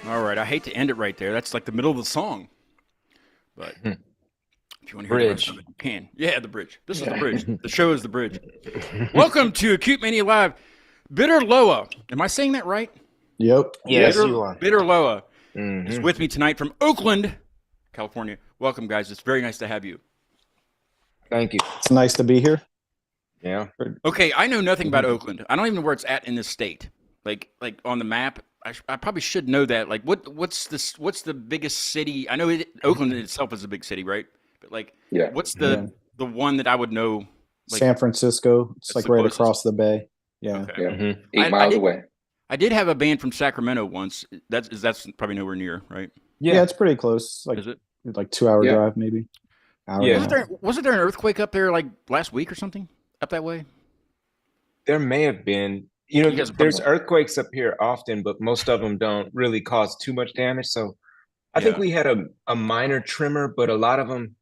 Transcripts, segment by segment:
All right, I hate to end it right there. That's like the middle of the song. But if you want to hear the rest of it, you can. Yeah, the bridge. This is the bridge. The show is the bridge. Welcome to Acute Mania Live. Bitter Loa. Am I saying that right? Yep. Yes, you are. Bitter Loa is with me tonight from Oakland, California. Welcome, guys. It's very nice to have you. Thank you. It's nice to be here. Yeah. Okay, I know nothing about Oakland. I don't even know where it's at in this state. Like on the map. I probably should know that. Like, what's the biggest city? I know Oakland itself is a big city, right? But like, what's the one that I would know? Like, San Francisco. It's like right across the bay. Yeah. Okay. 8 miles away. I did have a band from Sacramento once. That's probably nowhere near, right? Yeah, it's pretty close. Like, is it? Like 2-hour drive, maybe. Wasn't there an earthquake up there like last week or something up that way? There may have been. You know, there's earthquakes up here often, but most of them don't really cause too much damage. So I think we had a minor tremor, but a lot of them,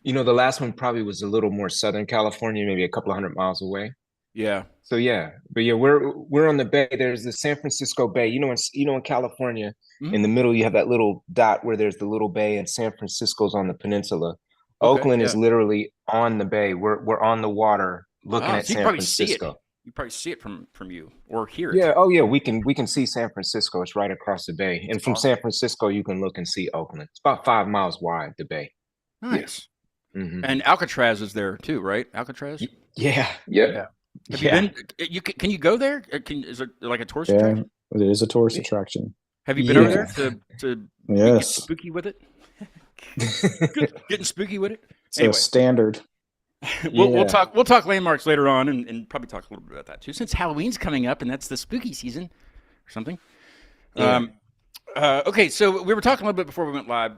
you know, the last one probably was a little more Southern California, maybe a couple of 100 miles away. Yeah. So we're on the bay. There's the San Francisco Bay. You know, in California, in the middle, you have that little dot where there's the little bay, and San Francisco's on the peninsula. Okay, Oakland is literally on the bay. We're on the water looking at San Francisco. You probably see it from you or hear it. Yeah. Oh, yeah. We can see San Francisco. It's right across the bay, and from San Francisco, you can look and see Oakland. It's about 5 miles wide. The bay. Nice. And Alcatraz is there too, right? Alcatraz. Yeah. Have you been? Can you go there? Is it like a tourist attraction? It is a tourist attraction. Have you been over there to get spooky with it? Getting spooky with it. Anyway. So standard. We'll talk landmarks later on and probably talk a little bit about that too, since Halloween's coming up and that's the spooky season or something. Yeah. Okay, so we were talking a little bit before we went live.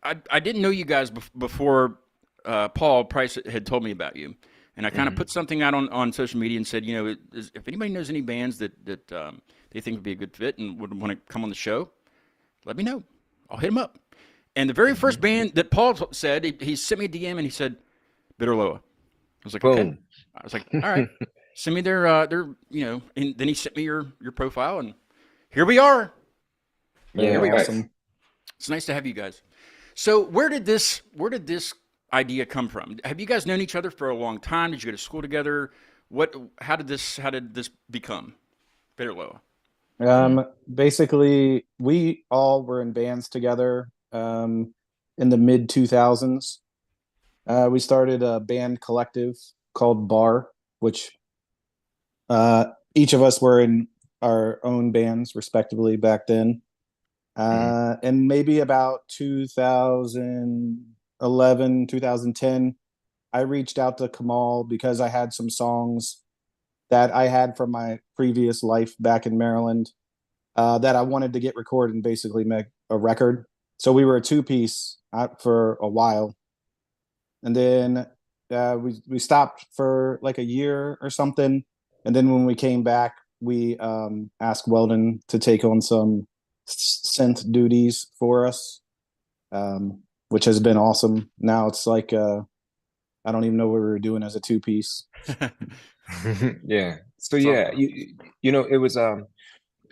I didn't know you guys before Paul Price had told me about you, and I kind of put something out on social media and said, you know, if anybody knows any bands that they think would be a good fit and would want to come on the show, let me know. I'll hit them up. And the very first band that Paul said, he sent me a DM and he said, Bitter Loa. I was like, okay. I was like, all right, send me their, you know, and then he sent me your profile, and here we are. Yeah, awesome. It's nice to have you guys. So where did this idea come from? Have you guys known each other for a long time? Did you go to school together? How did this become Bitter Loa? Basically, we all were in bands together in the mid 2000s. We started a band collective called Bar, which each of us were in our own bands respectively back then. And maybe about 2011, 2010, I reached out to Kamal because I had some songs that I had from my previous life back in Maryland that I wanted to get recorded and basically make a record. So we were a 2-piece for a while. And then we stopped for like a year or something. And then when we came back, we asked Weldon to take on some synth duties for us, which has been awesome. Now it's like, I don't even know what we were doing as a 2-piece. Yeah. So yeah, you know, it was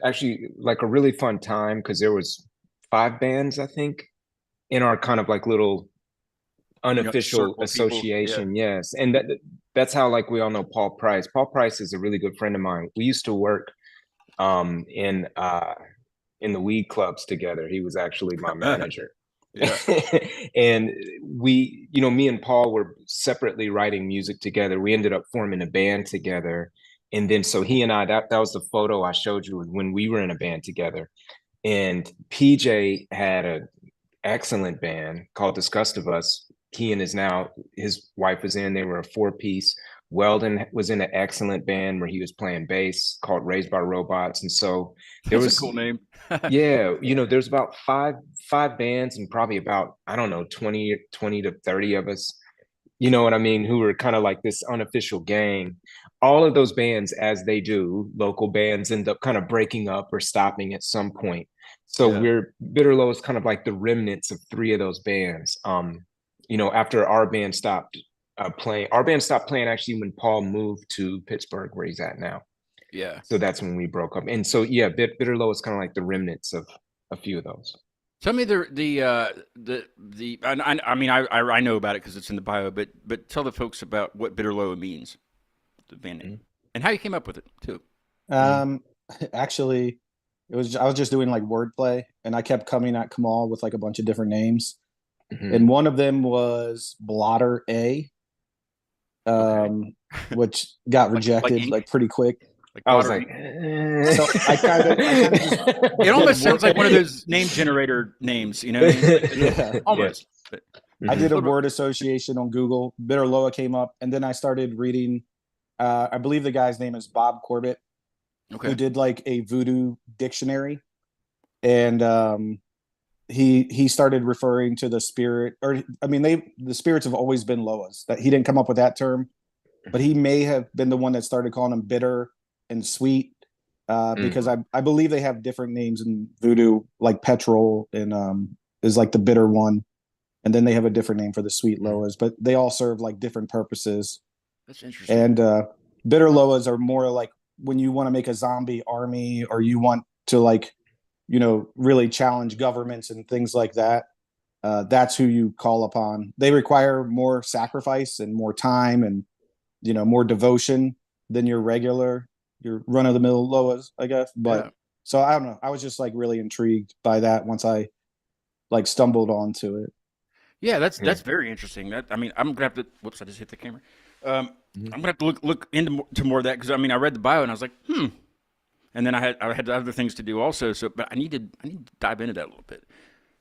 actually like a really fun time because there was 5 bands, I think. in our kind of like little unofficial association. Yes. And that's how, like, we all know Paul Price. Paul Price is a really good friend of mine. We used to work in the weed clubs together. He was actually my manager. And we, me and Paul were separately writing music together. We ended up forming a band together. And then so he and I, that was the photo I showed you when we were in a band together. And PJ had an excellent band called Disgust of Us. He and his wife was in, they were a 4-piece. Weldon was in an excellent band where he was playing bass called Raised by Robots. And so there was a cool name. Yeah, there's about five bands and probably about, I don't know, 20 to 30 of us, you know what I mean, who were kind of like this unofficial gang. All of those bands, as they do, local bands end up kind of breaking up or stopping at some point. So Bitter Loa is kind of like the remnants of 3 of those bands. After our band stopped playing actually when Paul moved to Pittsburgh, where he's at now. Yeah. So that's when we broke up. And so, yeah, Bitter Loa is kind of like the remnants of a few of those. Tell me I know about it because it's in the bio, but tell the folks about what Bitter Loa means, the band name, and how you came up with it too. Actually, I was just doing like wordplay, and I kept coming at Kamal with like a bunch of different names, and one of them was Blotter A, which got rejected like pretty quick. I was like, so I kind of it almost sounds like one of those name generator names, Yeah, almost. But I did a word association on Google. Bitter Loa came up, and then I started reading. I believe the guy's name is Bob Corbett, who did like a voodoo dictionary, and he started referring to the spirit, the spirits have always been Loas. That he didn't come up with that term, but he may have been the one that started calling them bitter and sweet, because I believe they have different names in voodoo, like petrol and is like the bitter one, and then they have a different name for the sweet Loas, but they all serve like different purposes. That's interesting. And bitter Loas are more like when you want to make a zombie army, or you want to like, really challenge governments and things like that. That's who you call upon. They require more sacrifice and more time and more devotion than your run-of-the-mill Loas, I guess. But so I don't know. I was just like really intrigued by that once I like stumbled onto it. Yeah, that's very interesting. I'm gonna have to. Whoops, I just hit the camera. I'm gonna have to look into more of that because I read the bio and I was like, and then I had other things to do also. So, but I need to dive into that a little bit.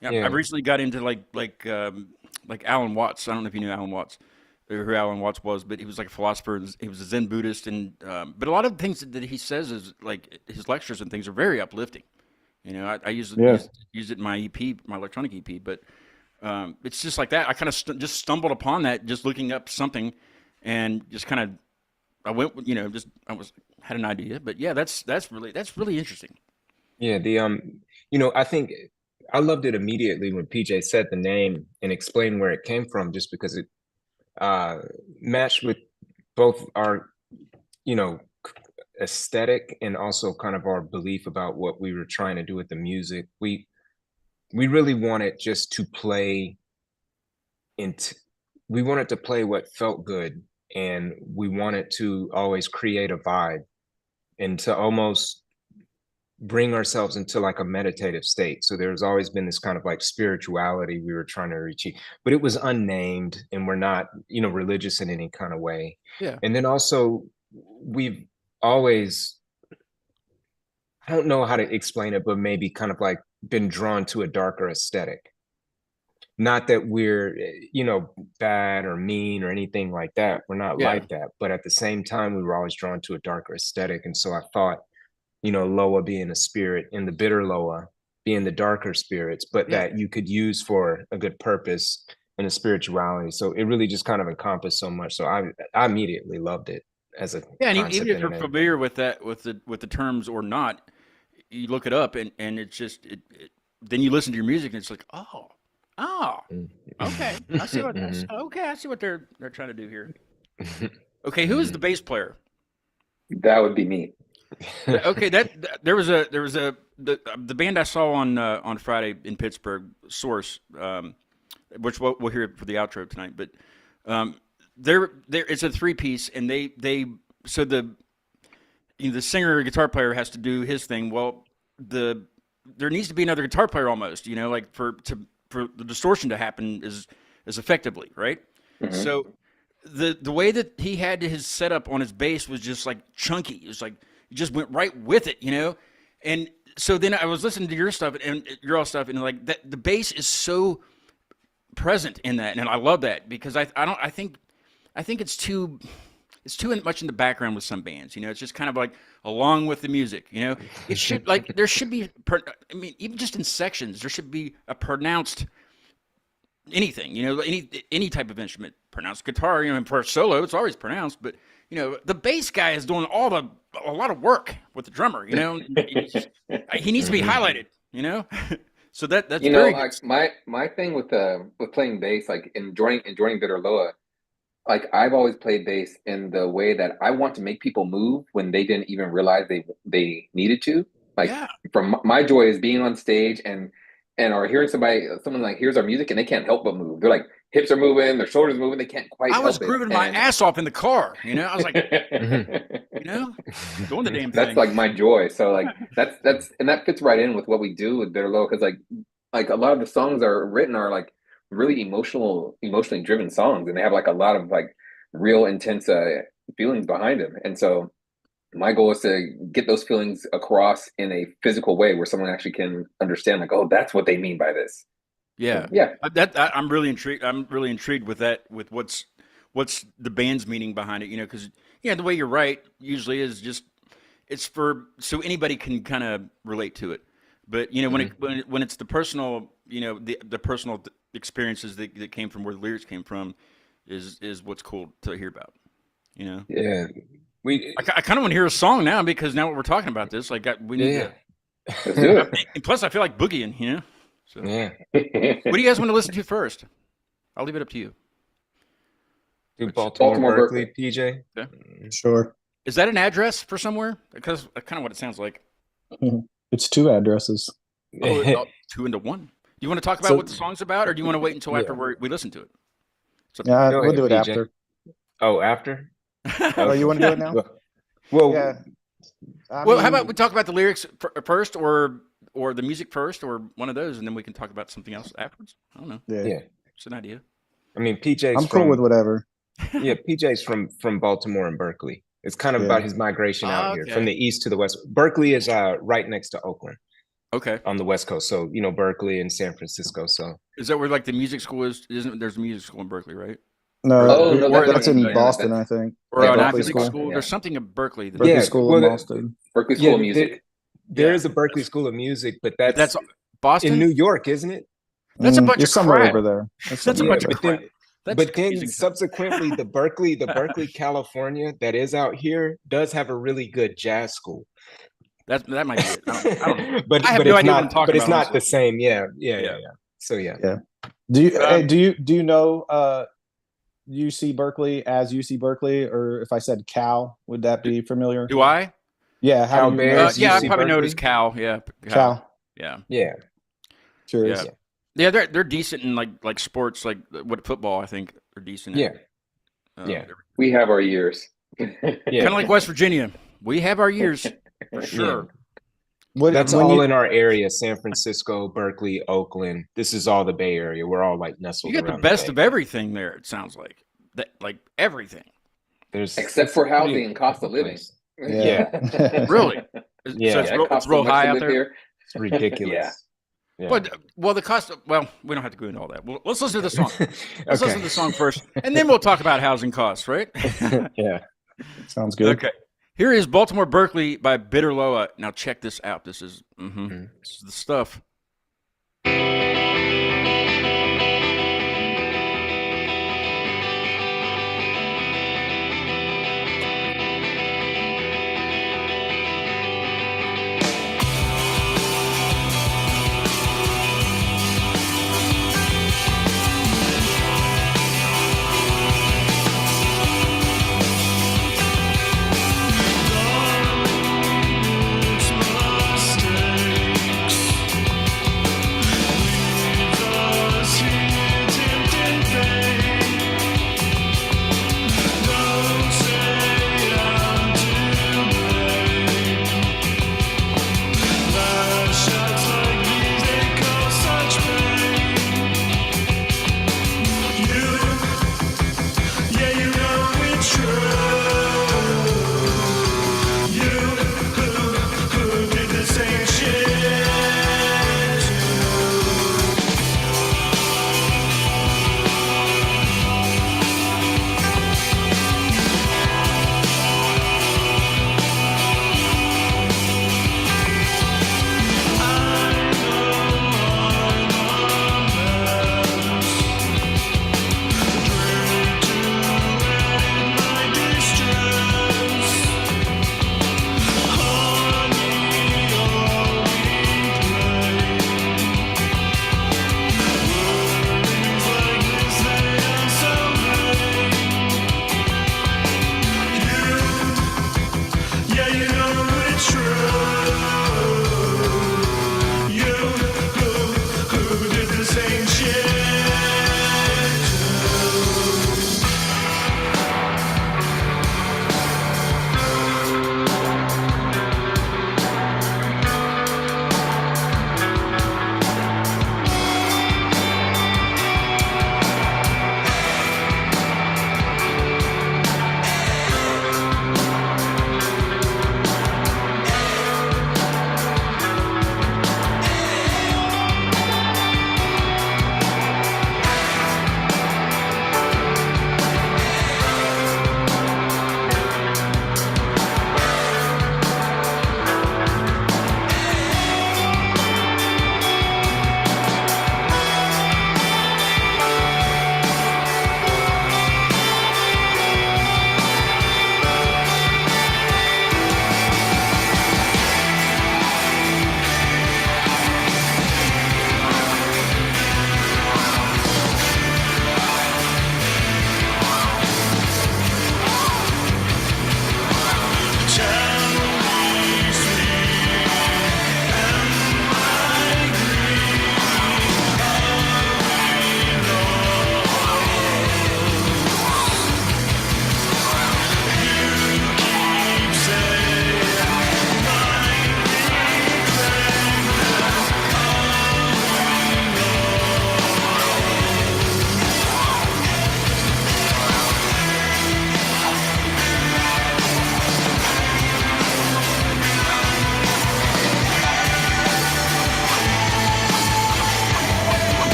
Yeah. I've recently got into like Alan Watts. I don't know if you knew Alan Watts, or who Alan Watts was, but he was like a philosopher. And he was a Zen Buddhist, and but a lot of the things that he says is like his lectures and things are very uplifting. I use it in my EP, my electronic EP, but it's just like that. I kind of just stumbled upon that, just looking up something, and just kind of I went, had an idea. But yeah, that's really interesting. Yeah, I think I loved it immediately when PJ said the name and explained where it came from, just because it matched with both our, aesthetic and also kind of our belief about what we were trying to do with the music. We really wanted just to play we wanted to play what felt good, and we wanted to always create a vibe and to almost bring ourselves into like a meditative state. So there's always been this kind of like spirituality we were trying to reach, but it was unnamed, and we're not, religious in any kind of way. Yeah. And then also we've always, I don't know how to explain it, but maybe kind of like been drawn to a darker aesthetic. Not that we're, bad or mean or anything like that. We're not like that. But at the same time, we were always drawn to a darker aesthetic. And so I thought, Loa being a spirit and the bitter Loa being the darker spirits, but that you could use for a good purpose and a spirituality. So it really just kind of encompassed so much. So I immediately loved it as a and even if you're familiar with that, with the terms or not, you look it up and it's just then you listen to your music and it's like, oh, okay, I see what I see what they're trying to do here. Okay, who is the bass player? That would be me. Okay, there was a the band I saw on Friday in Pittsburgh, Source, which we'll hear for the outro tonight, but they're it's a 3-piece, and they so the singer or guitar player has to do his thing. Well, there needs to be another guitar player almost, like for the distortion to happen as effectively, right? Mm-hmm. So the way that he had his setup on his bass was just like chunky. It was like he just went right with it, And so then I was listening to your stuff and your all stuff, and like that the bass is so present in that, and I love that because I think it's too much in the background with some bands. It's just kind of like along with the music. It should there should be. Even just in sections, there should be a pronounced anything. Any type of instrument, pronounced guitar. And for a solo, it's always pronounced. But the bass guy is doing a lot of work with the drummer. He needs to be highlighted. So that's very good. Like my thing with playing bass, like enjoying Bitter Loa. Like I've always played bass in the way that I want to make people move when they didn't even realize they needed to. Like from my joy is being on stage and or hearing someone like here's our music and they can't help but move. They're like hips are moving, their shoulders moving, they can't quite. I was grooving my ass off in the car. I was like, doing the damn thing. That's like my joy. So like that's and that fits right in with what we do with Bitter Loa because like a lot of the songs are like really emotionally driven songs, and they have like a lot of like real intense feelings behind them. And so my goal is to get those feelings across in a physical way where someone actually can understand like, oh, that's what they mean by this. Yeah. I'm really intrigued. I'm really intrigued with that, with what's the band's meaning behind it, because the way you're right usually is just it's so anybody can kind of relate to it. But when it's the personal, the personal experiences that came from where the lyrics came from is what's cool to hear about. Yeah, I kind of want to hear a song now because now we're talking about this, like we need to. Let's do it. And plus, I feel like boogieing, So yeah. What do you guys want to listen to first? I'll leave it up to you. Do Baltimore, Berkeley, PJ. Yeah. Sure. Is that an address for somewhere? Because that's kind of what it sounds like. It's 2 addresses. Oh, 2 into 1. Do you want to talk about what the song's about, or do you want to wait until after we listen to it? We'll do it PJ. After. Oh, after? Oh, you want to do it now? Well, yeah. How about we talk about the lyrics first, or the music first, or one of those, and then we can talk about something else afterwards? I don't know. Yeah. It's an idea. I mean, PJ's I'm cool with whatever. Yeah, PJ's from Baltimore and Berkeley. It's kind of about his migration out here from the east to the west. Berkeley is right next to Oakland. Okay. On the West Coast. So, Berkeley and San Francisco. So is that where like the music school is? There's a music school in Berkeley, right? No, that's in Boston, I think. Or not music school. There's something in Berkeley. Berkeley School of Boston. Berkeley School of Music. There is a Berkeley School of Music, but that's Boston? In New York, isn't it? That's a bunch of somewhere crap. over there. That's a bunch of crap. But then subsequently, the Berkeley, California that is out here does have a really good jazz school. That might be it. I don't know. but it's not the same. Yeah. So yeah. Do you know UC Berkeley as UC Berkeley, or if I said Cal, would that be familiar? Do I? Yeah. Cal Bears. Yeah, I probably know it as Cal. Yeah. Cal. Yeah. Sure. Yeah, they're decent in like sports, like football. I think they're decent. Yeah. We have our years. Kind of like West Virginia. We have our years for sure. That's all in our area: San Francisco, Berkeley, Oakland. This is all the Bay Area. We're all like nestled. You got the best of everything there. It sounds like like everything. Except for housing and cost of living. Yeah. Really? Yeah. So it's real high out there. It's ridiculous. Yeah. But the cost of, we don't have to go into all that. Well, let's listen to the song. Let's listen to the song first, and then we'll talk about housing costs, right? Yeah. Sounds good. Okay. Here is Baltimore Berkeley by Bitter Loa. Now check this out. This is this is the stuff.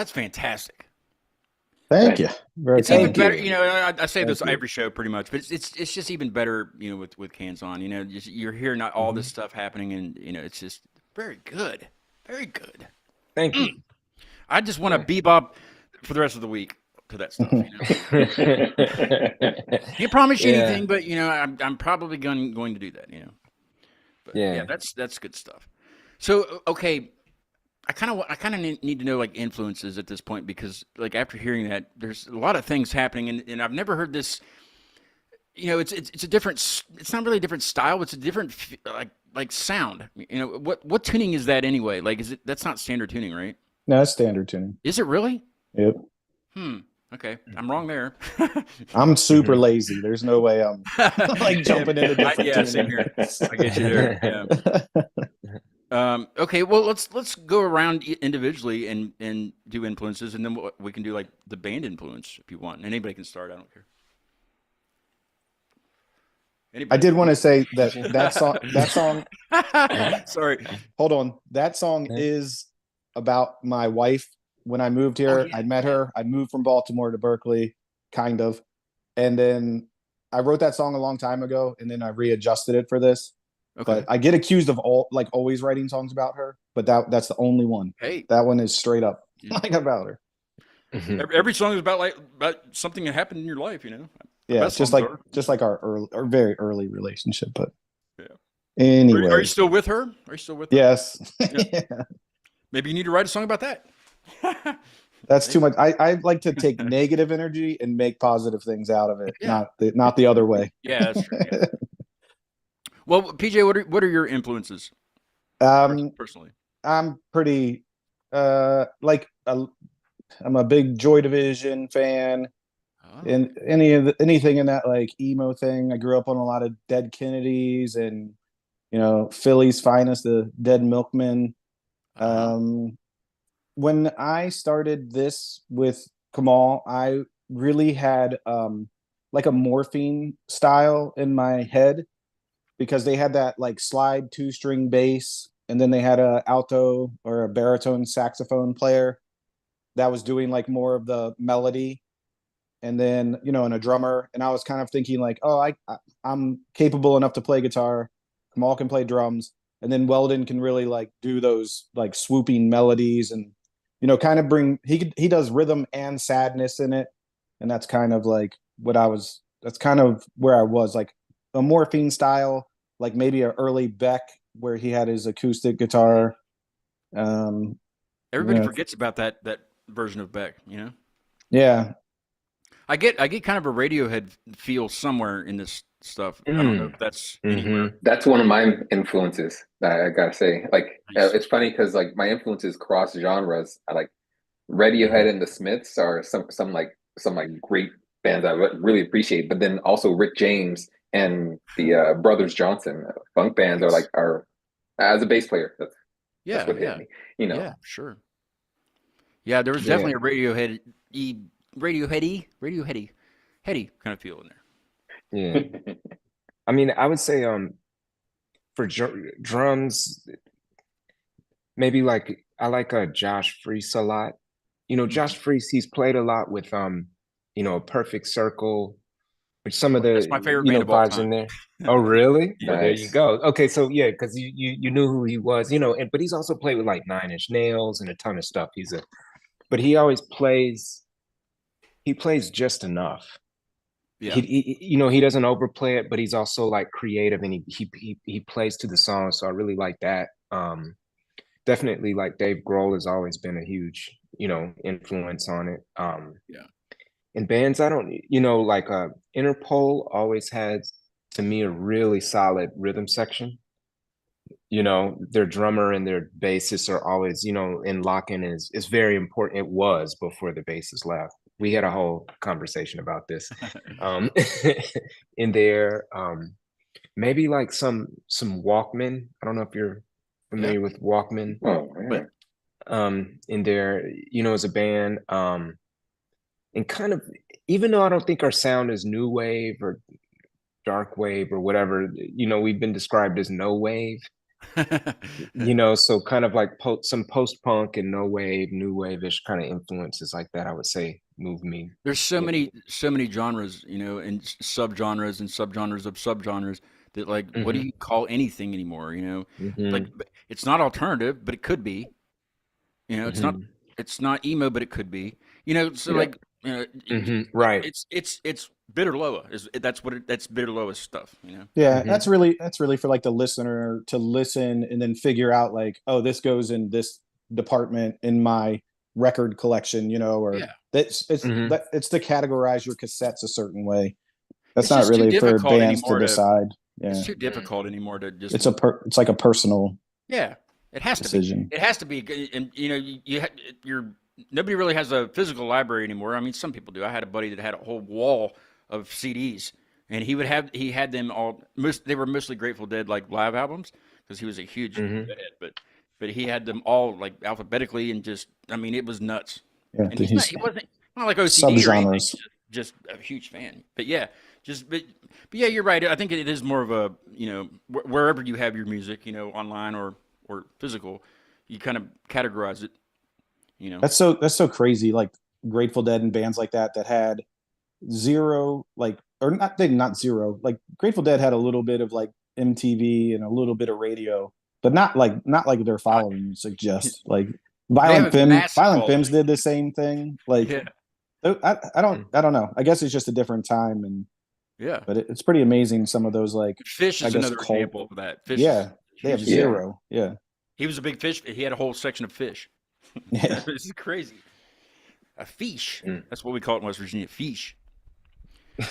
That's fantastic. Thank you. Very It's even better, you. I say this every show pretty much, but it's just even better, with cans on. You're hearing all this stuff happening, and it's just very good, very good. Thank you. I just want to bebop for the rest of the week to that stuff. Can't promise you anything, but I'm probably going to do that. But yeah, that's good stuff. So okay. I kind of need to know like influences at this point, because like after hearing that, there's a lot of things happening, and I've never heard this. It's a different. It's not really a different style. It's a different like sound. What tuning is that anyway? Like, that's not standard tuning, right? No, it's standard tuning. Is it really? Yep. Okay, I'm wrong there. I'm super lazy. There's no way I'm like jumping into different yeah, same here. I get you there. Yeah. Okay, well let's go around individually and do influences, and then we can do like the band influence if you want. Anybody can start. I don't care. Anybody? I did want to say that song. Sorry. Hold on. That song is about my wife. When I moved here, I met her. I moved from Baltimore to Berkeley, kind of, and then I wrote that song a long time ago, and then I readjusted it for this. Okay. But I get accused of always writing songs about her, but that's the only one. Hey, that one is straight up like about her. Every song is about something that happened in your life, Yeah, just like our very early relationship. But yeah. Anyway, are you still with her? Are you still with her? Yes. Yeah. Maybe you need to write a song about that. That's too much. I like to take negative energy and make positive things out of it, not the other way. Yeah, that's true. Yeah. Well, PJ, what are your influences? Personally, I'm pretty I'm a big Joy Division fan, and anything in that like emo thing. I grew up on a lot of Dead Kennedys and Philly's Finest, the Dead Milkmen. When I started this with Kamal, I really had like a morphine style in my head, because they had that like slide 2-string bass, and then they had a alto or a baritone saxophone player that was doing like more of the melody, and then and a drummer. And I was kind of thinking like, I'm capable enough to play guitar. Kamal can play drums, and then Weldon can really like do those like swooping melodies, and kind of bring he does rhythm and sadness in it. And that's kind of like that's kind of where I was, like a morphine style, like maybe an early Beck where he had his acoustic guitar. Everybody forgets about that version of Beck, Yeah. I get kind of a Radiohead feel somewhere in this stuff. I don't know if that's anywhere. That's one of my influences. I gotta say, like, it's funny because like my influences cross genres. I like Radiohead and the Smiths are some great bands I really appreciate, but then also Rick James and the Brothers Johnson funk bands are as a bass player. That's what hit me. Yeah, sure. Yeah, there was definitely a Radioheady kind of feel in there. Yeah. I mean, I would say for drums, maybe like I like Josh Freese a lot. Josh Freese, he's played a lot with A Perfect Circle, which some of the that's my favorite band of all vibes time. In there. Oh, really? Nice. Well, there you go. Okay, so yeah, because you knew who he was, but he's also played with like Nine Inch Nails and a ton of stuff. But he always plays. He plays just enough. Yeah. He doesn't overplay it, but he's also like creative, and he plays to the song. So I really like that. Definitely, like Dave Grohl has always been a huge influence on it. In bands, I don't like Interpol always has, to me, a really solid rhythm section. Their drummer and their bassist are always in lock-in is very important. It was before the bassist left. We had a whole conversation about this. In there, maybe like some Walkman. I don't know if you're familiar with Walkman. But in there, as a band, and kind of, even though I don't think our sound is new wave or dark wave or whatever, we've been described as no wave. You know, so kind of like some post-punk and no wave, new wave-ish kind of influences like that, I would say move me. There's so many genres, you know, and subgenres and subgenres of subgenres that like what do you call anything anymore, you know? Like it's not alternative, but it could be. You know, it's not emo, but it could be. You know, so like you know, right. It's Bitter Loa that's Bitter Loa stuff, you know. Yeah, that's really for like the listener to listen and then figure out like, oh, this goes in this department in my record collection, you know, or it's to categorize your cassettes a certain way. That's not really for bands to decide. Yeah, it's too difficult anymore to just. It's like a personal. Yeah, it has decision. to be. It has to be, and you know, you're nobody really has a physical library anymore. I mean, some people do. I had a buddy that had a whole wall of CDs, and he had them all. They were mostly Grateful Dead like live albums because he was a huge head, but he had them all like alphabetically and just. I mean, it was nuts. Yeah, and he wasn't not like OCD or anything. Just a huge fan. But yeah, but yeah, you're right. I think it is more of a, you know, wherever you have your music, you know, online or physical, you kind of categorize it, you know. That's so crazy. Like Grateful Dead and bands like that had zero, like, or not zero. Like Grateful Dead had a little bit of like MTV and a little bit of radio, but not like their following suggests. Like Violent Femmes did the same thing. Like. Yeah. I don't know. I guess it's just a different time, and but it's pretty amazing. Some of those like Fish is another example of that. Fish, they have zero. Yeah, he was a big Fish. He had a whole section of Fish. Yeah, this is crazy. A fish. That's what we call it in West Virginia. Fish.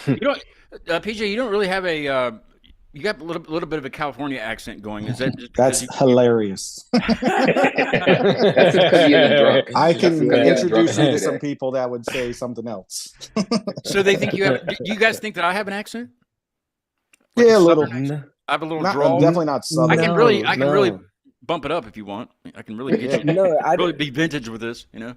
You don't, PJ. You don't really have a. You got a little bit of a California accent going. Is that just that's hilarious? That's I can introduce you to some people that would say something else. So they think you have. Do you guys think that I have an accent? Like a little. I have a little drawl. Definitely not southern. I can really bump it up if you want. I can really get you. No, I really be vintage with this. You know.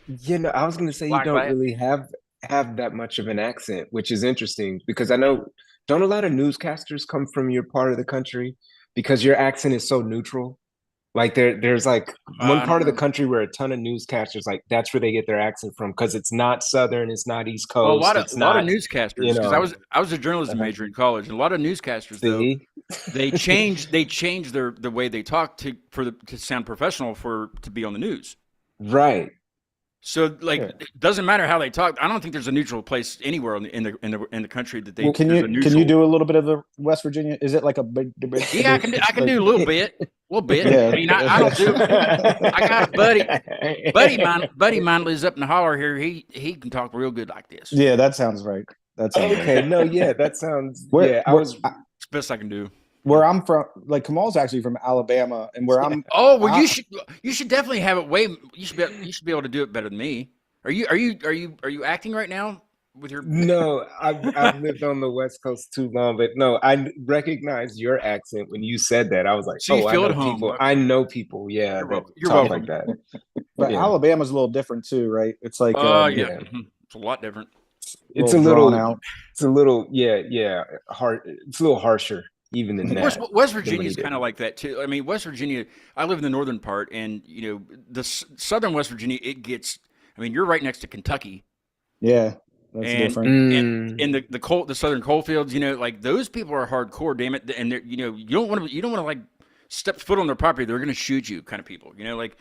You know, I was going to say you don't really have that much of an accent, which is interesting because I know. Don't a lot of newscasters come from your part of the country because your accent is so neutral? Like there's like one part of the country where a ton of newscasters, like that's where they get their accent from because it's not Southern, it's not East Coast. Well, a lot of newscasters, because I was a journalism major in college, and a lot of newscasters though they change the way they talk to sound professional to be on the news. Right. So, like, it doesn't matter how they talk. I don't think there's a neutral place anywhere in the country that they. Well, can you do a little bit of the West Virginia? Is it like a big? Yeah, I can do a little bit. Yeah. I mean, I don't do. I got a buddy mine lives up in the holler here. He can talk real good like this. Yeah, that sounds right. That's okay. No, yeah, that sounds. It's the best I can do. Where I'm from, like Kamal's actually from Alabama, and where I'm. Oh well, you should definitely have it You should be able to do it better than me. Are you acting right now with your? No, I've lived on the West Coast too long, but no, I recognize your accent when you said that. I was like, so you feel at home. I know people, yeah, you're welcome. Like that. But Alabama's a little different too, right? It's like, it's a lot different. It's a little hard. It's a little harsher. Even than that. West Virginia is kind of like that too. I mean, West Virginia. I live in the northern part, and you know, the southern West Virginia. It gets. I mean, you're right next to Kentucky. Yeah, that's different. And the southern coal fields. You know, like those people are hardcore. Damn it! And they're, you know, you don't want to like step foot on their property. They're going to shoot you, kind of people. You know, like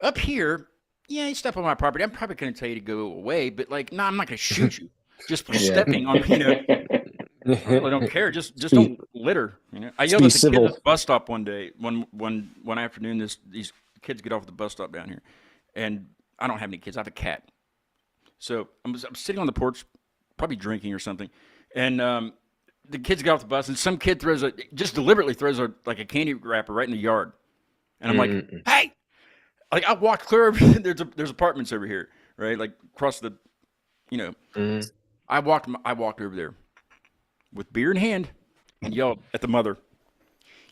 up here. Yeah, you step on my property. I'm probably going to tell you to go away, but like, no, I'm not going to shoot you just for stepping on. You know. I really don't care. Just don't litter. You know, I yelled at the kids at the bus stop one day, one afternoon. These kids get off at the bus stop down here, and I don't have any kids. I have a cat. So I'm sitting on the porch, probably drinking or something, and the kids get off the bus, and some kid deliberately throws a candy wrapper right in the yard, and I'm like, hey, like I walked clear over. There's apartments over here, right? Like across the, you know, I walked over there. With beer in hand, and yelled at the mother,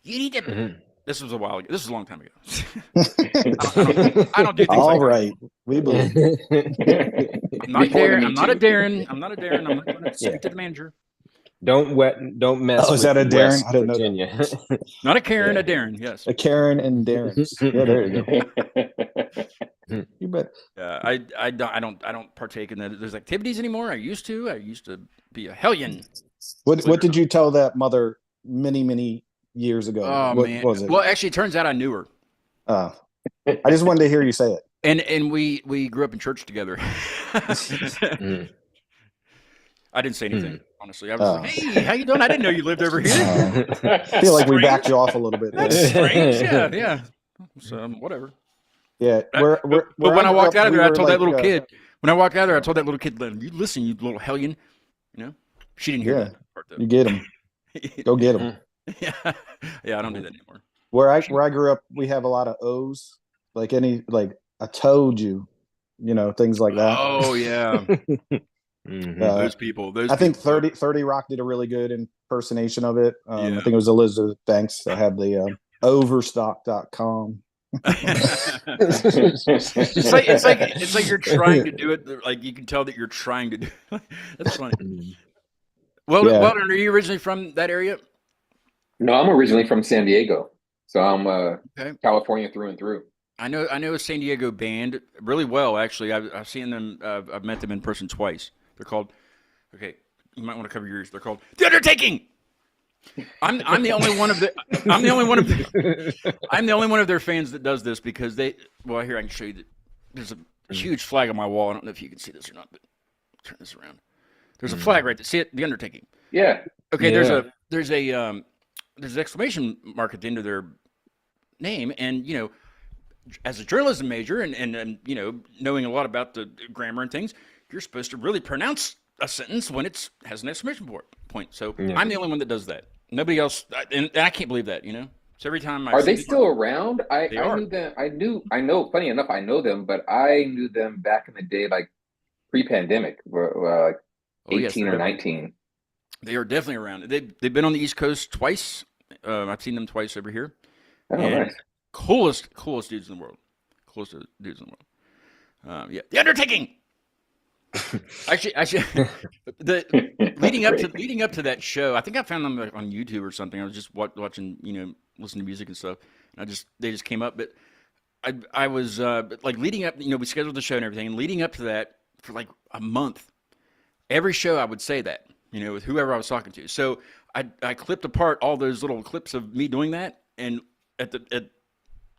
"You need to." This was a while ago. This was a long time ago. I don't do things all right. We believe. I'm not a Darren. I'm not going to speak to the manager. Don't mess Oh, is that a with Darren? West I didn't know Virginia. Not a Karen, a Darren. Yes. A Karen and Darren's. Yeah, there you go. You bet. I don't partake in those activities anymore. I used to be a hellion. What did you tell that mother many years ago? Oh What man. was it? Well, actually, it turns out I knew her. I just wanted to hear you say it. And we grew up in church together. I didn't say anything, honestly. I was like, "Hey, how you doing? I didn't know you lived over here." I feel like we backed you off a little bit. That's strange. Yeah. So whatever. Yeah. But when I walked out of there, I told that little kid. When I walked out of there, I told that little kid, "You listen, you little hellion." You know, she didn't hear that part though. You get him. Go get him. Yeah, I don't do that anymore. Where I grew up, we have a lot of O's, like I told you, things like that. Oh yeah. Those people. I think 30 Rock did a really good impersonation of it. I think it was Elizabeth Banks that had the overstock.com. it's like you're trying to do it. Like you can tell that you're trying to do it. That's funny. Weldon, are you originally from that area? No, I'm originally from San Diego. So I'm California through and through. I know a San Diego band really well, actually. I've seen them. I've met them in person twice. They're called. Okay, you might want to cover your ears. They're called The Undertaking. I'm the only one of their fans that does this because they. Well, here I can show you that. There's a huge flag on my wall. I don't know if you can see this or not, but turn this around. There's a flag right there. See it? The Undertaking. Yeah. Okay. Yeah. There's an exclamation mark at the end of their name, and as a journalism major and knowing a lot about the grammar and things, you're supposed to really pronounce a sentence when it has an exclamation point. So I'm the only one that does that. Nobody else, and I can't believe that. So every time are they still around? I are. knew them. I know. Funny enough, I know them, but I knew them back in the day, like pre-pandemic, like 18 or 19. They are definitely around. They've been on the East Coast twice. I've seen them twice over here. Oh, nice. Coolest dudes in the world. The Undertaking. Actually, leading up to that show, I think I found them on YouTube or something. I was just watching, listening to music and stuff, and they just came up. But I was leading up, we scheduled the show and everything, and leading up to that for like a month, every show I would say that, with whoever I was talking to. So I clipped apart all those little clips of me doing that, and at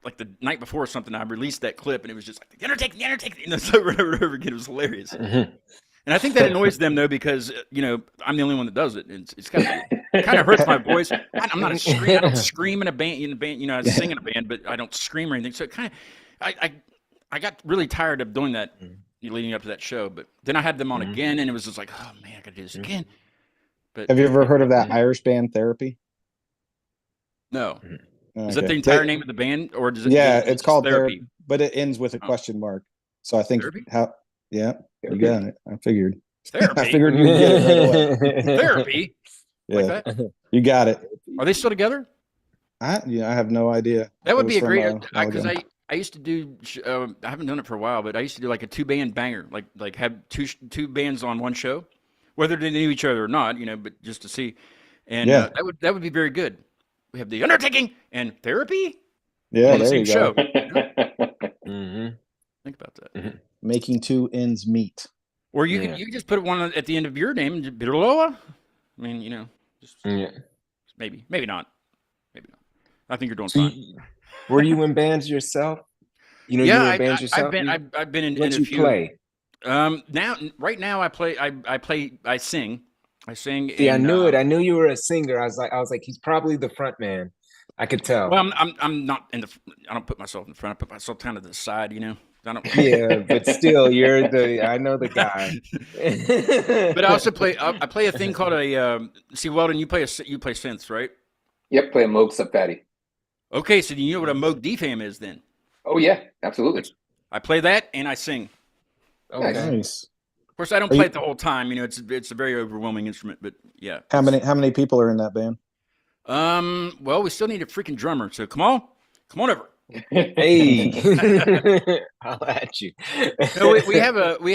like the night before or something, I released that clip, and it was just like the Undertaking, so over and over again. It was hilarious, and I think that annoys them though because I'm the only one that does it. And it kind of hurts my voice. I'm not I don't scream in a band. I sing in a band, but I don't scream or anything. So it kind of, I got really tired of doing that leading up to that show. But then I had them on again, and it was just like, oh man, I got to do this again. But have you ever heard of that Irish band Therapy? No. Okay. Is that the entire name of the band, or does it? Yeah, it's called Therapy, but it ends with a question mark. So I think Therapy? You got it. I figured. Therapy. I figured you'd get it right away. Therapy. Yeah, like that? You got it. Are they still together? I have no idea. That would be a great because I used to do. I haven't done it for a while, but I used to do like a 2-band banger, like have two bands on one show, whether they knew each other or not, but just to see, and that would be very good. We have The Undertaking and Therapy. Yeah, on the there same you show. go. Think about that. Making two ends meet. Or you could just put one at the end of your name, Bitter Loa. I mean, maybe not. I think you're doing fine. Were you in bands yourself? You were in bands yourself. I've been in What a you few. Play? Right now I sing. See, I knew it. I knew you were a singer. I was like, he's probably the front man. I could tell. Well, I'm not in the. I don't put myself in the front. I put myself kind of to the side. I don't. Yeah, but still, I know the guy. But I also play. I play a thing called a. See, Weldon, you play synths, right? Yep, play a Moog sub fatty. Okay, so you know what a Moog DFAM is then? Oh yeah, absolutely. I play that and I sing. Okay. Nice. Of course, I don't play it the whole time. It's a very overwhelming instrument, but yeah. How many people are in that band? Well, we still need a freaking drummer. So come on over. Hey, I'll at you. No, we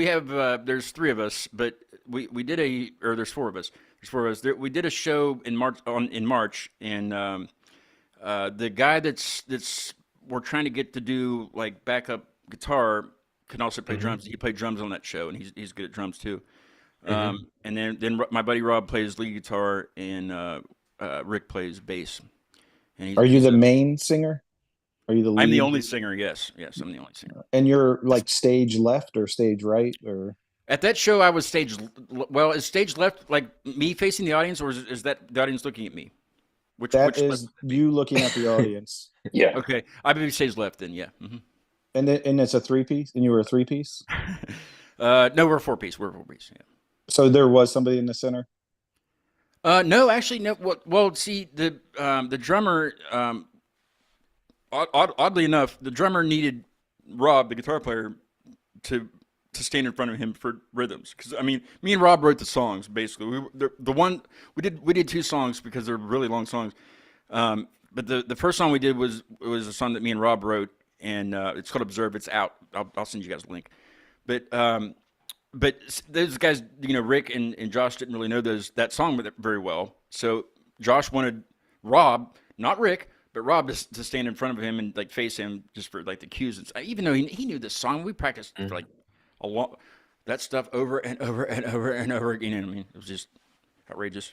have. There's 3 of us, but we did there's four of us. There's four of us. We did a show in March and the guy that's we're trying to get to do like backup guitar can also play drums. He played drums on that show, and he's good at drums too. And then my buddy Rob plays lead guitar, and Rick plays bass. And Are you the main singer? Are you the lead? I'm the only singer. Yes, I'm the only singer. And you're like stage left or stage right, or at that show I was stage. Well, is stage left like me facing the audience, or is that the audience looking at me? Which is you looking at the audience? Yeah. Okay, I believe stage left then. Yeah. And it's a 3-piece, and you were a 3-piece. No, we're a 4-piece. We're a 4-piece. Yeah. So there was somebody in the center. No, actually, no. Well, see, the drummer. Oddly enough, the drummer needed Rob, the guitar player, to stand in front of him for rhythms. Because I mean, me and Rob wrote the songs basically. We did 2 songs because they're really long songs. But the first song we did was a song that me and Rob wrote, and it's called "Observe." It's out. I'll send you guys a link. But those guys, Rick and Josh didn't really know that song very well. So Josh wanted Rob, not Rick, but Rob to stand in front of him and like face him just for like the cues. Even though he knew this song, we practiced for like a long that stuff over and over and over and over again. I mean, it was just outrageous.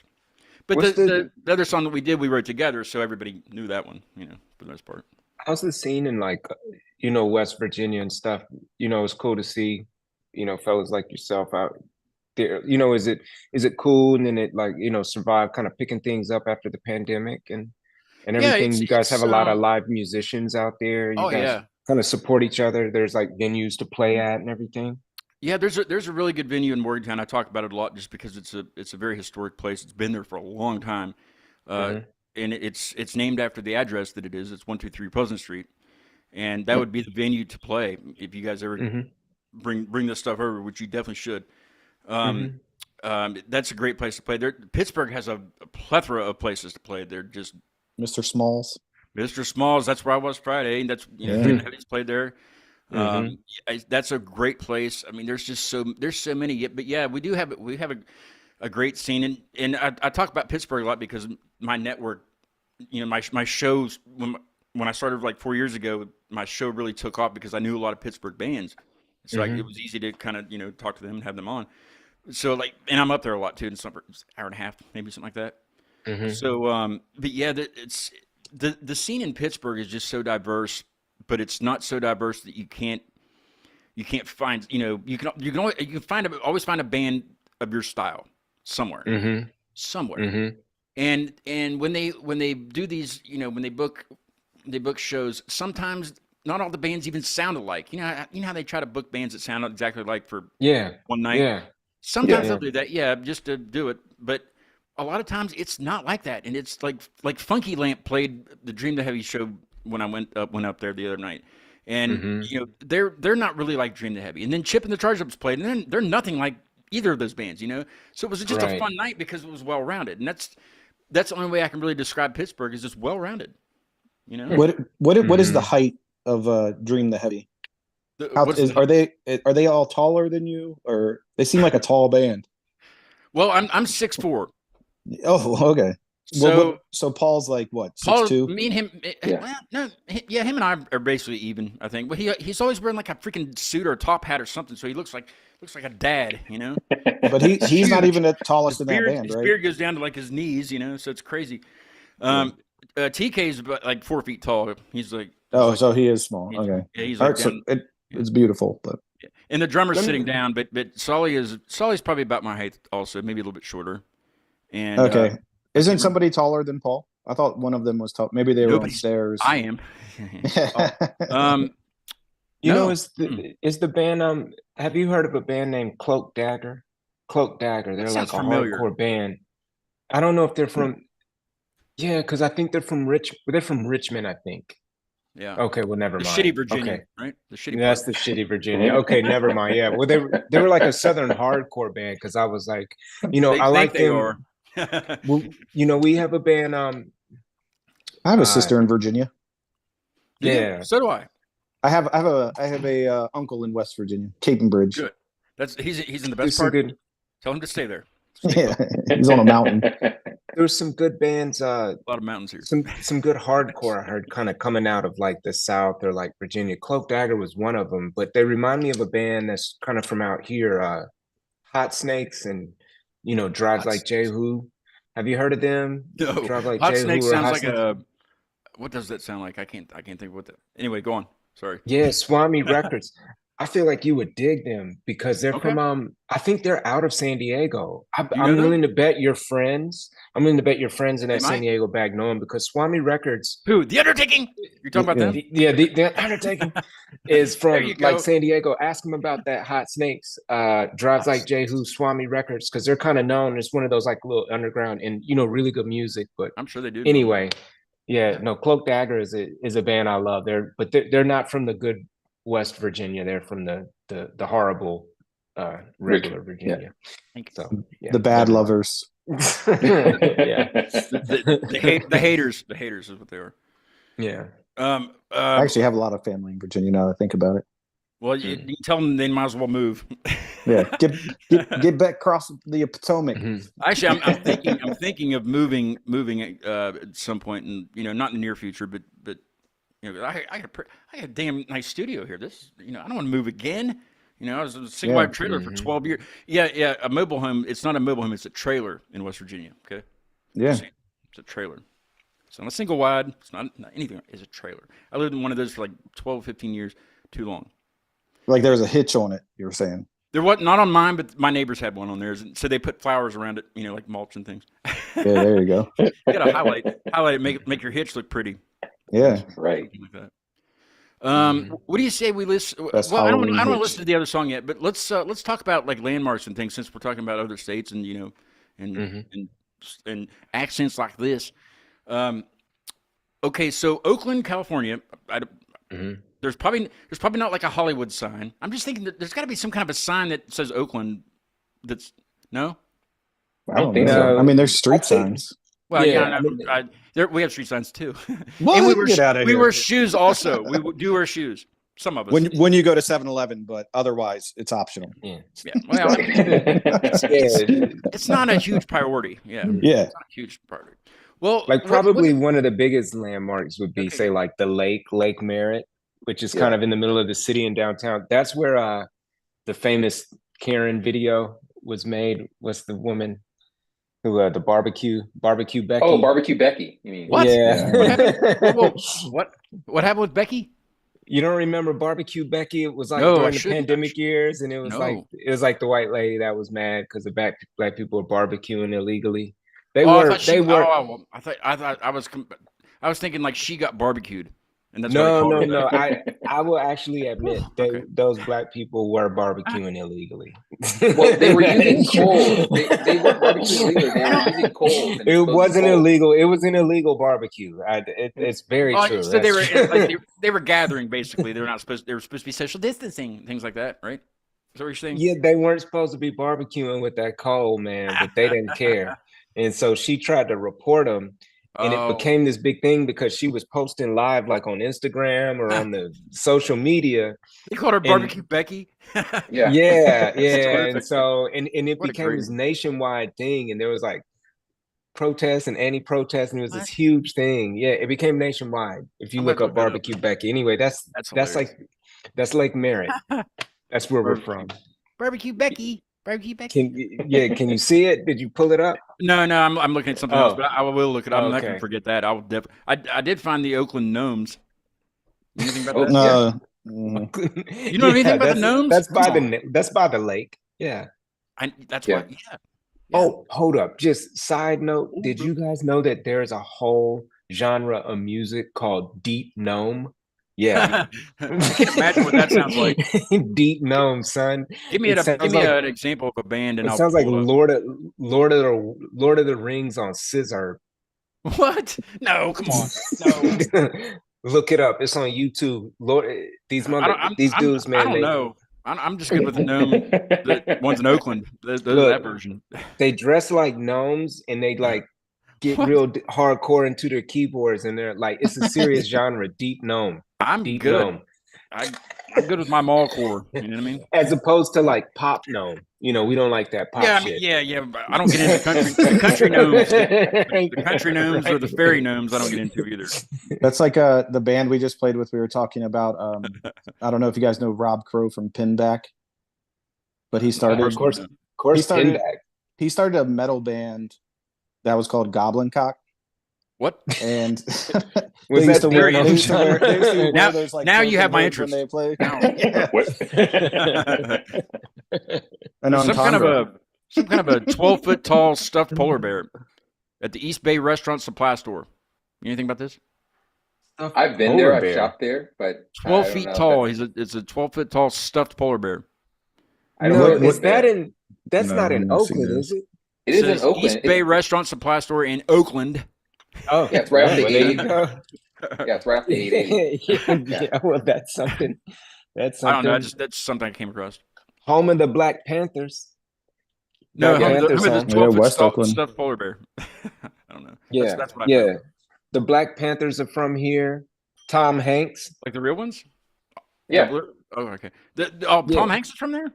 But the other song that we did, we wrote together, so everybody knew that one, for the most part. How's the scene in like, West Virginia and stuff? It's cool to see, fellas like yourself out there. Is it cool? And then it like, survived kind of picking things up after the pandemic and everything. You guys have a lot of live musicians out there. You guys kind of support each other. There's like venues to play at and everything. Yeah, there's a really good venue in Morgantown. I talk about it a lot just because it's a very historic place. It's been there for a long time, and it's named after the address that it is. It's 123 Pleasant Street, and that would be the venue to play if you guys ever bring this stuff over, which you definitely should. That's a great place to play. Pittsburgh has a plethora of places to play. They're just Mr. Smalls. Mr. Smalls. That's where I was Friday. That's Heavy's played there. That's a great place. I mean, there's so many. But yeah, we have a great scene, and I talk about Pittsburgh a lot because my network, my shows when I started like 4 years ago, my show really took off because I knew a lot of Pittsburgh bands. So it was easy to kind of talk to them and have them on. So like, and I'm up there a lot too. It's an hour and a half, maybe something like that. So, but yeah, it's the scene in Pittsburgh is just so diverse. But it's not so diverse that you can't find, you can always find a band of your style somewhere. And when they do these, when they book shows, sometimes not all the bands even sound alike. You know how they try to book bands that sound exactly alike for one night. Yeah. Sometimes they'll do that, just to do it. But a lot of times it's not like that, and it's like Funky Lamp played the Dream the Heavy show when I went up there the other night, and they're not really like Dream the Heavy. And then Chip and the Charge Ups played, and then they're nothing like either of those bands, So it was just a fun night because it was well rounded, and that's the only way I can really describe Pittsburgh is just well rounded. What is the height of Dream the Heavy? Are they all taller than you, or they seem like a tall band? Well, I'm 6'4". Oh, okay. So Paul's like what, 6'2"? Me and him. Him and I are basically even, I think. But he's always wearing like a freaking suit or a top hat or something, so he looks like a dad, But he's not even the tallest in that band, right? His beard goes down to like his knees, so it's crazy. TK's about like 4 feet tall. He's like so he is small. Okay, yeah, he's like it's beautiful, but and the drummer's sitting down, but Solly's probably about my height, also maybe a little bit shorter. And okay. Isn't somebody taller than Paul? I thought one of them was tall. Maybe they were on stairs. I am. Is the band? Have you heard of a band named Cloak Dagger? Cloak Dagger. They're like a hardcore band. I don't know if they're from. Yeah, because I think they're from Richmond, I think. Yeah. Okay. Well, never mind. Shitty Virginia, okay. Right? The shitty. That's the shitty Virginia. Okay, never mind. Yeah. Well, they were like a Southern hardcore band because I was like, I like them. Well, we have a band. I have a sister in Virginia. Yeah. So do I. I have a uncle in West Virginia, Cape and Bridge. Good. He's in the best part. Good. Tell him to stay there. Yeah, he's on a mountain. There's some good bands. A lot of mountains here. Some good hardcore I heard kind of coming out of like the South or like Virginia. Cloak Dagger was one of them, but they remind me of a band that's kind of from out here. Hot Snakes and Drives Like Jehu. Have you heard of them? No. Drive Like Hot Jehu Snakes or sounds Hot like Snakes? a. What does that sound like? I can't think of what that. Anyway, go on. Sorry. Yeah, Swami Records. I feel like you would dig them because they're from I think they're out of San Diego. I'm willing to bet your friends. I'm willing to bet your friends in that San Diego bag know them because Swami Records. Who? The Undertaking? You're talking about them? The Undertaking is from like San Diego. Ask them about that Hot Snakes. Drives Like Jehu, Swami Records, because they're kind of known as one of those like little underground and really good music. But I'm sure they do. Anyway, Cloak Dagger is a band I love. They're not from the good West Virginia. They're from the horrible regular Virginia. So the bad lovers. The haters. The haters is what they are. Yeah. I actually have a lot of family in Virginia now that I think about it. Well, you tell them they might as well move. Yeah, get back across the Potomac. Actually, I'm thinking of moving at some point, and not in the near future, but I got a damn nice studio here. This, I don't want to move again. I was in a single wide trailer for 12 years. Yeah, a mobile home. It's not a mobile home. It's a trailer in West Virginia. Okay. Yeah. It's a trailer. It's not a single wide. It's not anything. It's a trailer. I lived in one of those for like 12, 15 years. Too long. Like there was a hitch on it, you were saying. There was not on mine, but my neighbors had one on theirs, so they put flowers around it, like mulch and things. Yeah, there you go. You gotta highlight it, make your hitch look pretty. Yeah, right. Like that. What do you say we listen? Well, I don't want to listen to the other song yet, but let's talk about like landmarks and things since we're talking about other states and and accents like this. Okay, so Oakland, California. There's probably not like a Hollywood sign. I'm just thinking that there's got to be some kind of a sign that says Oakland. That's no. I don't think so. I mean, there's street signs. Well, we have street signs too. What? And we wear shoes also. We do wear shoes. Some of us. When you go to 7-Eleven, but otherwise it's optional. Yeah. Well, it's not a huge priority. Yeah. Yeah. It's not a huge priority. Well, like probably one of the biggest landmarks would be say like the Lake Merritt, which is kind of in the middle of the city in downtown. That's where the famous Karen video was made. What's the woman who the barbecue Becky? Oh, barbecue Becky. You mean what? Yeah. What happened with Becky? You don't remember barbecue Becky? It was like during the pandemic years, and it was like the white lady that was mad because the black people were barbecuing illegally. I was thinking like she got barbecued. And that's no. I will actually admit those black people were barbecuing illegally. Well, they were using coals. They weren't barbecuing illegally. They were using coals. It wasn't illegal. It was an illegal barbecue. It's very true. So they were gathering basically. They were supposed to be social distancing, things like that, right? Is that what you're saying? Yeah, they weren't supposed to be barbecuing with that coal, man, but they didn't care. And so she tried to report them. And it became this big thing because she was posting live like on Instagram or on the social media. They called her Barbecue Becky. Yeah. And so and it became this nationwide thing, and there was like protests and anti-protests, and it was this huge thing. Yeah, it became nationwide. If you look up Barbecue Becky. Anyway, that's Lake Merritt. That's where we're from. Barbecue Becky. Barbecue Becky. Can you see it? Did you pull it up? No, I'm looking at something else, but I will look it up. I'm not going to forget that. I did find the Oakland gnomes. You know anything about that? No. You know anything about the gnomes? That's by the lake. Yeah. That's why. Yeah. Oh, hold up. Just side note. Did you guys know that there's a whole genre of music called deep gnome? Yeah. I can't imagine what that sounds like. Deep gnome, son. Give me an example of a band, and it sounds like Lord of the Rings on scissor. What? No, come on. No. Look it up. It's on YouTube. These dudes, man. I don't know. I'm just good with the gnome. The ones in Oakland. That version. They dress like gnomes, and they like get real hardcore into their keyboards, and they're like, it's a serious genre. Deep gnome. I'm deep good. Gnome. I'm good with my mall core. You know what I mean? As opposed to like pop gnome. You know, we don't like that pop shit. Yeah. But I don't get into the country gnomes. The country gnomes or the fairy gnomes, I don't get into either. That's like the band we just played with. We were talking about. I don't know if you guys know Rob Crow from Pinback, but he started. Of course, he started a metal band that was called Goblin Cock. What? And was that very now you have my interest. When they play. And some kind of a 12-foot tall stuffed polar bear at the East Bay Restaurant Supply Store. You anything about this? I've been there. I've shopped there, but 12 feet tall. It's a 12-foot tall stuffed polar bear. I don't know. Is that in? That's not in Oakland, is it? It is in Oakland. East Bay Restaurant Supply Store in Oakland. Oh, yeah, it's right off the 80. Yeah, it's right off the 80. Yeah, well, that's something. That's something. I don't know. That's something I came across. Home of the Black Panthers. No, home of the 12-foot stuffed polar bear. I don't know. Yeah, that's what I heard. The Black Panthers are from here. Tom Hanks, like the real ones. Yeah. Oh, okay. Tom Hanks is from there.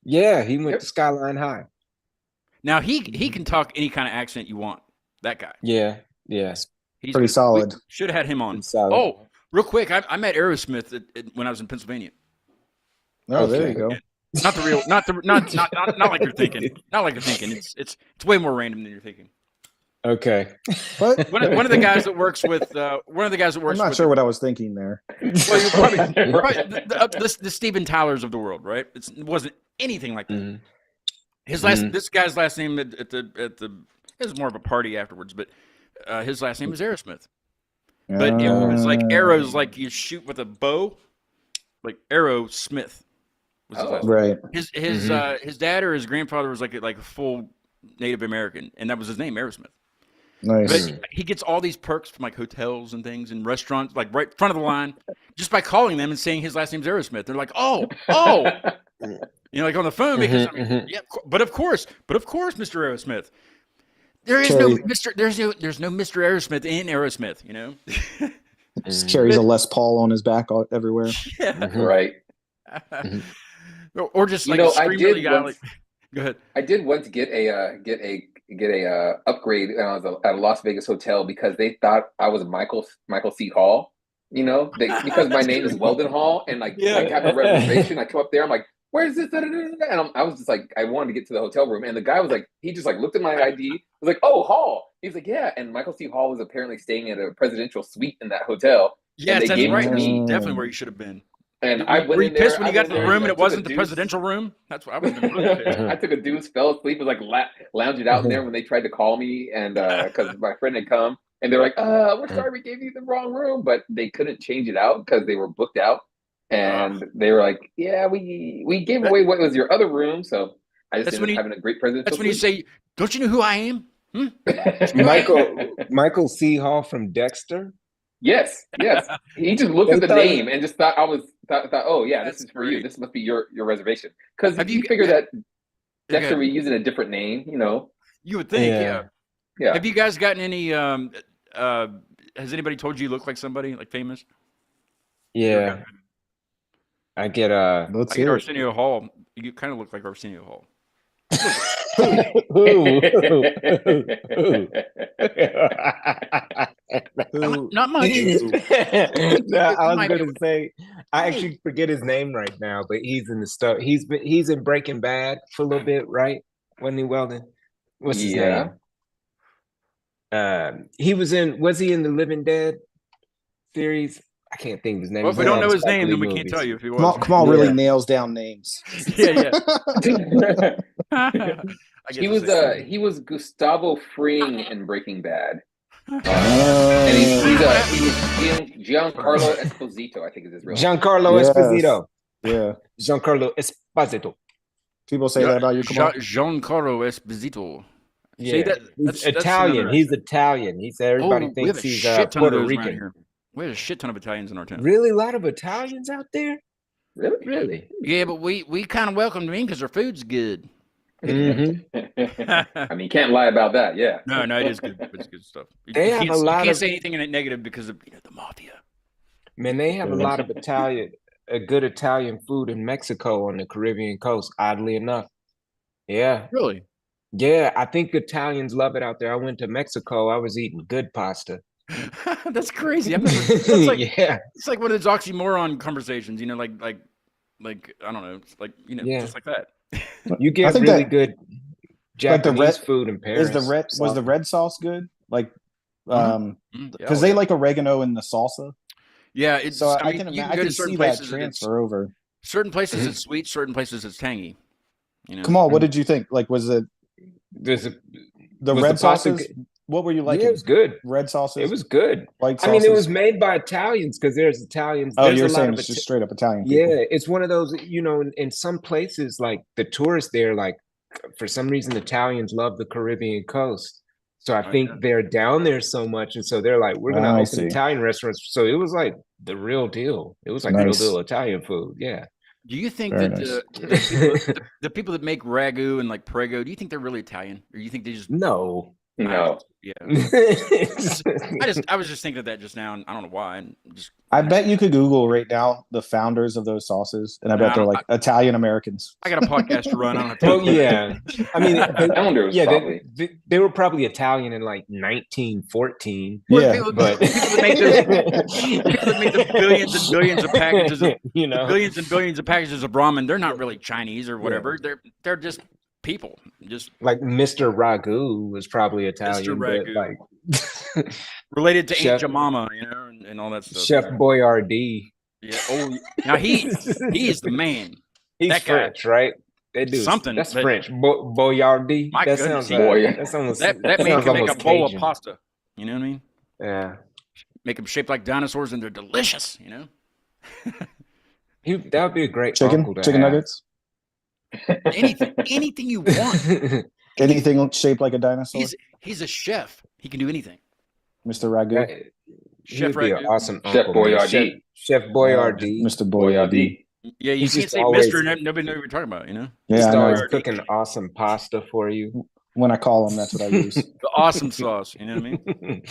Yeah, he went to Skyline High. Now he can talk any kind of accent you want. That guy. Yeah. Yes. He's pretty solid. Should have had him on. Oh, real quick, I met Aerosmith when I was in Pennsylvania. Oh, there you go. Not the real, not like you're thinking. Not like you're thinking. It's way more random than you're thinking. Okay. What? One of the guys that works with I'm not sure what I was thinking there. Well, you're probably the Steven Tylers of the world, right? It wasn't anything like that. Mm-hmm. This guy's last name at the it was more of a party afterwards, but his last name was Aerosmith. But it was like arrows, like you shoot with a bow, like Aerosmith. Was his last name. Right. His dad or his grandfather was like a full Native American, and that was his name, Aerosmith. Nice. But he gets all these perks from like hotels and things and restaurants, like right front of the line, just by calling them and saying his last name's Aerosmith. They're like, oh, like on the phone because but of course, Mr. Aerosmith. There is no Mr. There's no Mr. Aerosmith in Aerosmith. You know, just carries a Les Paul on his back everywhere. Yeah. Right. Or just like extremely go ahead. I did once get a upgrade when I was at a Las Vegas hotel because they thought I was Michael C. Hall. You know, because my name is Weldon Hall, and I have a reservation. I come up there, I'm like, where's this? And I was just like, I wanted to get to the hotel room, and the guy was like, he just like looked at my ID, was like, oh, Hall. He's like, yeah, and Michael C. Hall was apparently staying at a presidential suite in that hotel. Yes, that's right. Definitely where you should have been. And I went in there. Pissed when you got to the room and it wasn't the presidential room? That's what I was pissed. I took a deuce, fell asleep, was like lounging out in there when they tried to call me, and because my friend had come, and they're like, we're sorry we gave you the wrong room, but they couldn't change it out because they were booked out, and they were like, yeah, we gave away what was your other room, so I just ended up having a great presidential. That's when you say, don't you know who I am? Michael C. Hall from Dexter. Yes. He just looked at the name and just thought oh yeah, this is for you. This must be your reservation. Because you figure that Dexter would be using a different name, you know. You would think, yeah. Have you guys gotten any? Has anybody told you look like somebody like famous? Yeah. I get Arsenio Hall. You kind of look like Arsenio Hall. Who? Not much. No, I was going to say, I actually forget his name right now, but he's in the stuff. He's in Breaking Bad for a little bit, right? Wasn't he, Weldon? What's his name? Was he in the Living Dead series? I can't think of his name. Well, if we don't know his name, then we can't tell you if he was. Kamal really nails down names. Yeah. He was Gustavo Fring in Breaking Bad. And he's Giancarlo Esposito, I think is his real name. Giancarlo Esposito. Yeah. Giancarlo Esposito. People say that about you, Kamal? Giancarlo Esposito. Yeah. That's Italian. He's Italian. Everybody thinks he's Puerto Rican. We have a shit ton of Italians in our town. Really? A lot of Italians out there? Really? Yeah, but we kind of welcome them in because their food's good. Mm-hmm. I mean, you can't lie about that. Yeah. No, it is good. It's good stuff. You can't say anything in it negative because of the mafia. Man, they have a lot of Italian. a good Italian food in Mexico on the Caribbean coast, oddly enough. Yeah. Really? Yeah, I think Italians love it out there. I went to Mexico. I was eating good pasta. That's crazy. I've never. That's like, yeah, it's like one of those oxymoron conversations. You know, like I don't know, it's like just like that. You get really good Japanese food in Paris. Was the red sauce good? Like, because they yeah. like oregano in the salsa. Yeah, it's. So I mean, I can see that transfer over. Certain places it's sweet, certain places it's tangy. You know. Kamal, what did you think? Like, was it the red sauces? What were you liking? Yeah, it was good. Red sauces. It was good. White sauces. I mean, it was made by Italians because there's Italians. Oh, you're saying it's just straight up Italian people. Yeah, it's one of those, you know, in some places, like the tourists there, like for some reason, Italians love the Caribbean coast. So I think they're down there so much. And so they're like, we're going to open Italian restaurants. So it was like the real deal. It was like real deal Italian food. Yeah. Do you think the people that make ragu and like prego, do you think they're really Italian, or do you think they just no? Yeah. I was just thinking of that just now, and I don't know why. And I bet you could Google right now the founders of those sauces, and I bet they're like Italian Americans. I got a podcast to run on. Well, yeah. I mean, founders. Yeah, they were probably Italian in like 1914. Yeah, people that make the billions and billions of packages, billions and billions of packages of ramen, they're not really Chinese or whatever. Yeah. They're just people, just like Mr. Ragu was probably Italian, Mr. Ragu. But like related to Aunt Jemima, and all that stuff. Chef Boyardee. Yeah. Oh, now he is the man. He's that French, right? They do something. That's French. Boyardee. My that goodness, sounds that man can make a bowl of pasta. You know what I mean? Yeah. Make them shaped like dinosaurs, and they're delicious. You know. That would be a great chicken nuggets. anything you want. Anything shaped like a dinosaur. He's a chef. He can do anything. Mr. Ragu. Chef Ragu. Awesome. Chef Boyardee. Chef Boyardee. Mr. Boyardee. Yeah, you can't say Mr. and nobody knows what you're talking about, Yeah, he's always cooking awesome pasta for you. When I call him, that's what I use. The awesome sauce, you know what I mean?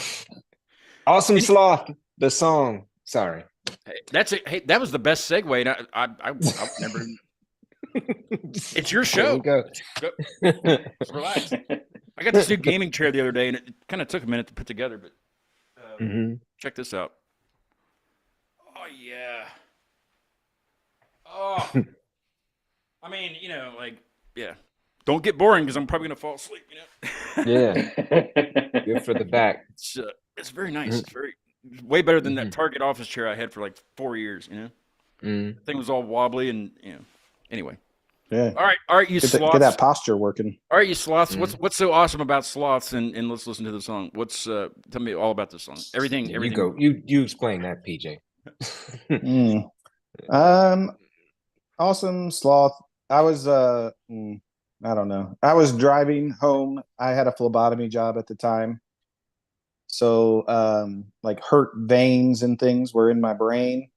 Awesome Sloth, the song. Sorry. Hey, that's it. Hey, that was the best segue. And I never. It's your show. Go. Relax. I got this new gaming chair the other day, and it kind of took a minute to put together, but check this out. Oh yeah. Oh. I mean, don't get boring because I'm probably gonna fall asleep. Yeah. Good for the back. It's very nice. It's way better than that Target office chair I had for like 4 years. The thing was all wobbly and Anyway. Yeah. All right, you sloths. Get that posture working. All right, you sloths. What's so awesome about sloths? And let's listen to the song. Tell me all about the song. Everything. You go. You explain that, PJ. Awesome sloth. I was I don't know. I was driving home. I had a phlebotomy job at the time. So like hurt veins and things were in my brain.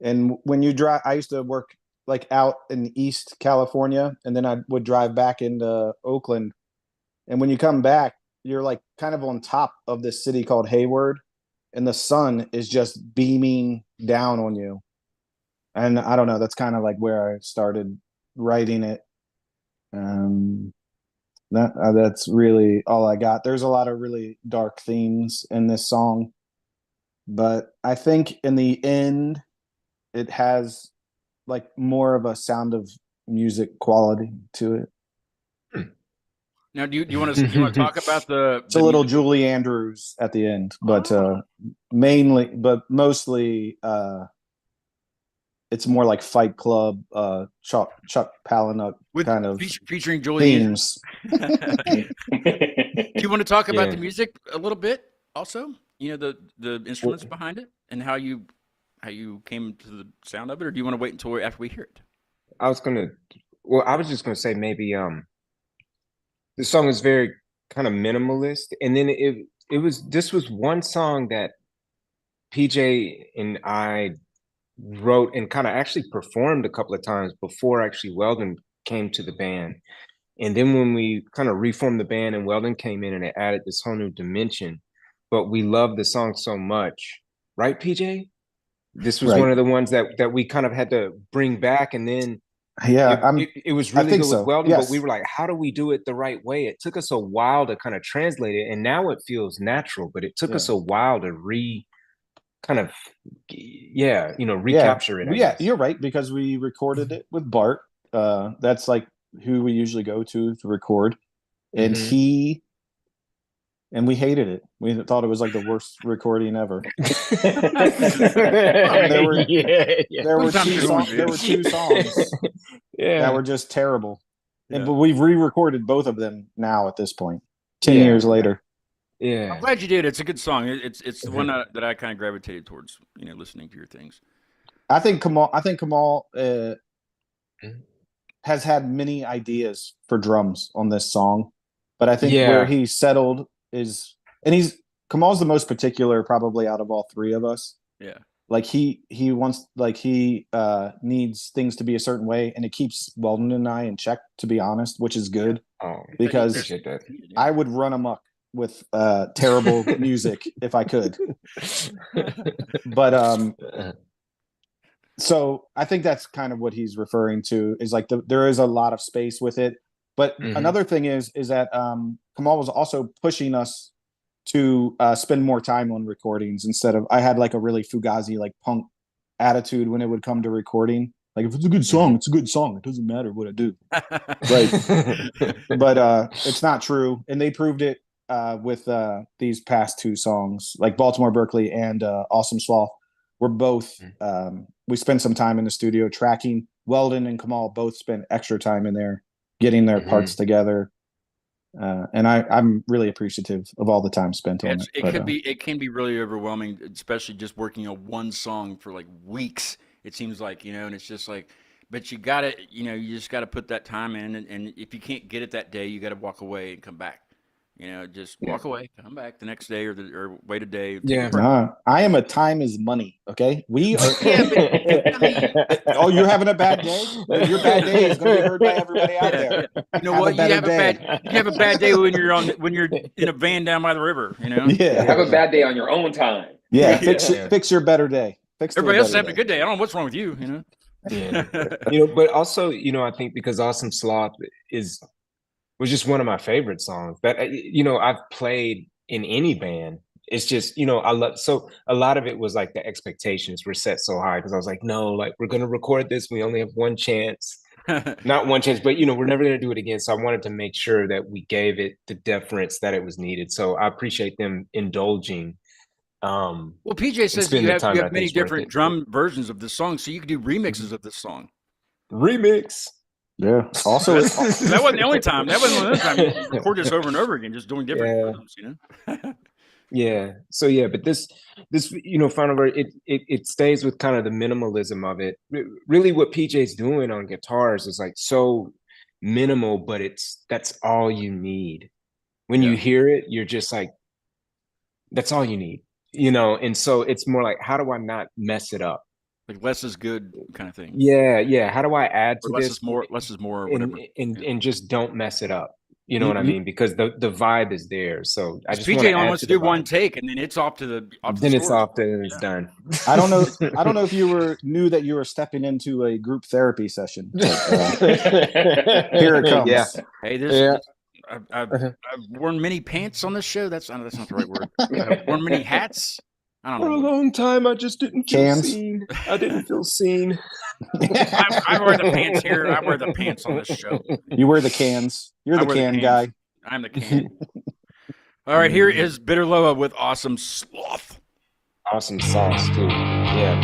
And when you drive, I used to work like out in East California, and then I would drive back into Oakland. And when you come back, you're like kind of on top of this city called Hayward, and the sun is just beaming down on you. And I don't know, that's kind of like where I started writing it. That's really all I got. There's a lot of really dark themes in this song, but I think in the end, it has like more of a Sound of Music quality to it. Now, do you want to talk about It's a little Julie Andrews at the end, but mostly it's more like Fight Club, Chuck Palahniuk kind of featuring Julie themes. Do you want to talk about the music a little bit also? The instruments behind it and how you came to the sound of it, or do you want to wait until after we hear it? I was just gonna say maybe the song is very kind of minimalist, and then this was one song that PJ and I wrote and kind of actually performed a couple of times before actually Weldon came to the band. And then when we kind of reformed the band and Weldon came in and it added this whole new dimension, but we loved the song so much, right, PJ? This was one of the ones that we kind of had to bring back, and then it was really good with Weldon, but we were like, how do we do it the right way? It took us a while to kind of translate it, and now it feels natural, but it took us a while to recapture it. Yeah, you're right, because we recorded it with Bart. That's like who we usually go to record, and we hated it. We thought it was like the worst recording ever. There were two songs that were just terrible. But we've re-recorded both of them now at this point, 10 years later. I'm glad you did. It's a good song. It's the one that I kind of gravitated towards, listening to your things. I think Kamal has had many ideas for drums on this song, but I think where he settled Kamal's the most particular probably out of all three of us. Yeah. Like he wants, like he needs things to be a certain way, and it keeps Weldon and I in check, to be honest, which is good. Because I would run amok with terrible music if I could. But so I think that's kind of what he's referring to, is like there is a lot of space with it. But another thing is that Kamal was also pushing us to spend more time on recordings instead of, I had like a really Fugazi, like punk attitude when it would come to recording. Like, if it's a good song, it's a good song. It doesn't matter what I do. Right. But it's not true. And they proved it with these past two songs, like Baltimore Berkeley and Awesome Sloth. We're both, we spent some time in the studio tracking. Weldon and Kamal both spent extra time in there getting their parts together. And I'm really appreciative of all the time spent on it. It can be really overwhelming, especially just working on one song for like weeks. It seems like, and it's just like, but you got to, you just got to put that time in. And if you can't get it that day, you got to walk away and come back. Just walk away, come back the next day or wait a day. I am a time is money. Okay. We are. Oh, you're having a bad day? Your bad day is going to be heard by everybody out there. You know what? You have a bad day when you're in a van down by the river, Yeah. Have a bad day on your own time. Yeah. Fix your better day. Everybody else is having a good day. I don't know what's wrong with you, Yeah. But also, I think because Awesome Sloth was just one of my favorite songs that, I've played in any band. It's just, I love, so a lot of it was like the expectations were set so high because I was like, no, like we're going to record this. We only have one chance, not one chance, but we're never going to do it again. So I wanted to make sure that we gave it the deference that it was needed. So I appreciate them indulging. Well, PJ says you have many different drum versions of this song, so you could do remixes of this song. Remix. Yeah. Also, that wasn't the only time. That wasn't the only time. You record this over and over again, just doing different drums, Yeah. So but this final version, it stays with kind of the minimalism of it. Really, what PJ's doing on guitars is like so minimal, but that's all you need. When you hear it, you're just like, that's all you need, And so it's more like, how do I not mess it up? Like less is good kind of thing. Yeah. How do I add to less this? Less is more, whatever. And just don't mess it up. You know what I mean? Because the vibe is there. So I just PJ only wants to do one take, and then it's off to the. It's done. I don't know if you knew that you were stepping into a group therapy session. But, here it comes. Yeah. Hey, I've worn many pants on this show. That's not the right word. I've worn many hats. I don't know. For a long time, I just didn't feel seen. I didn't feel seen. I wear the pants here. I wear the pants on this show. You wear the cans. You're the can guy. I'm the can. All right, here is Bitter Loa with Awesome Sloth. Awesome sauce, too. Yeah.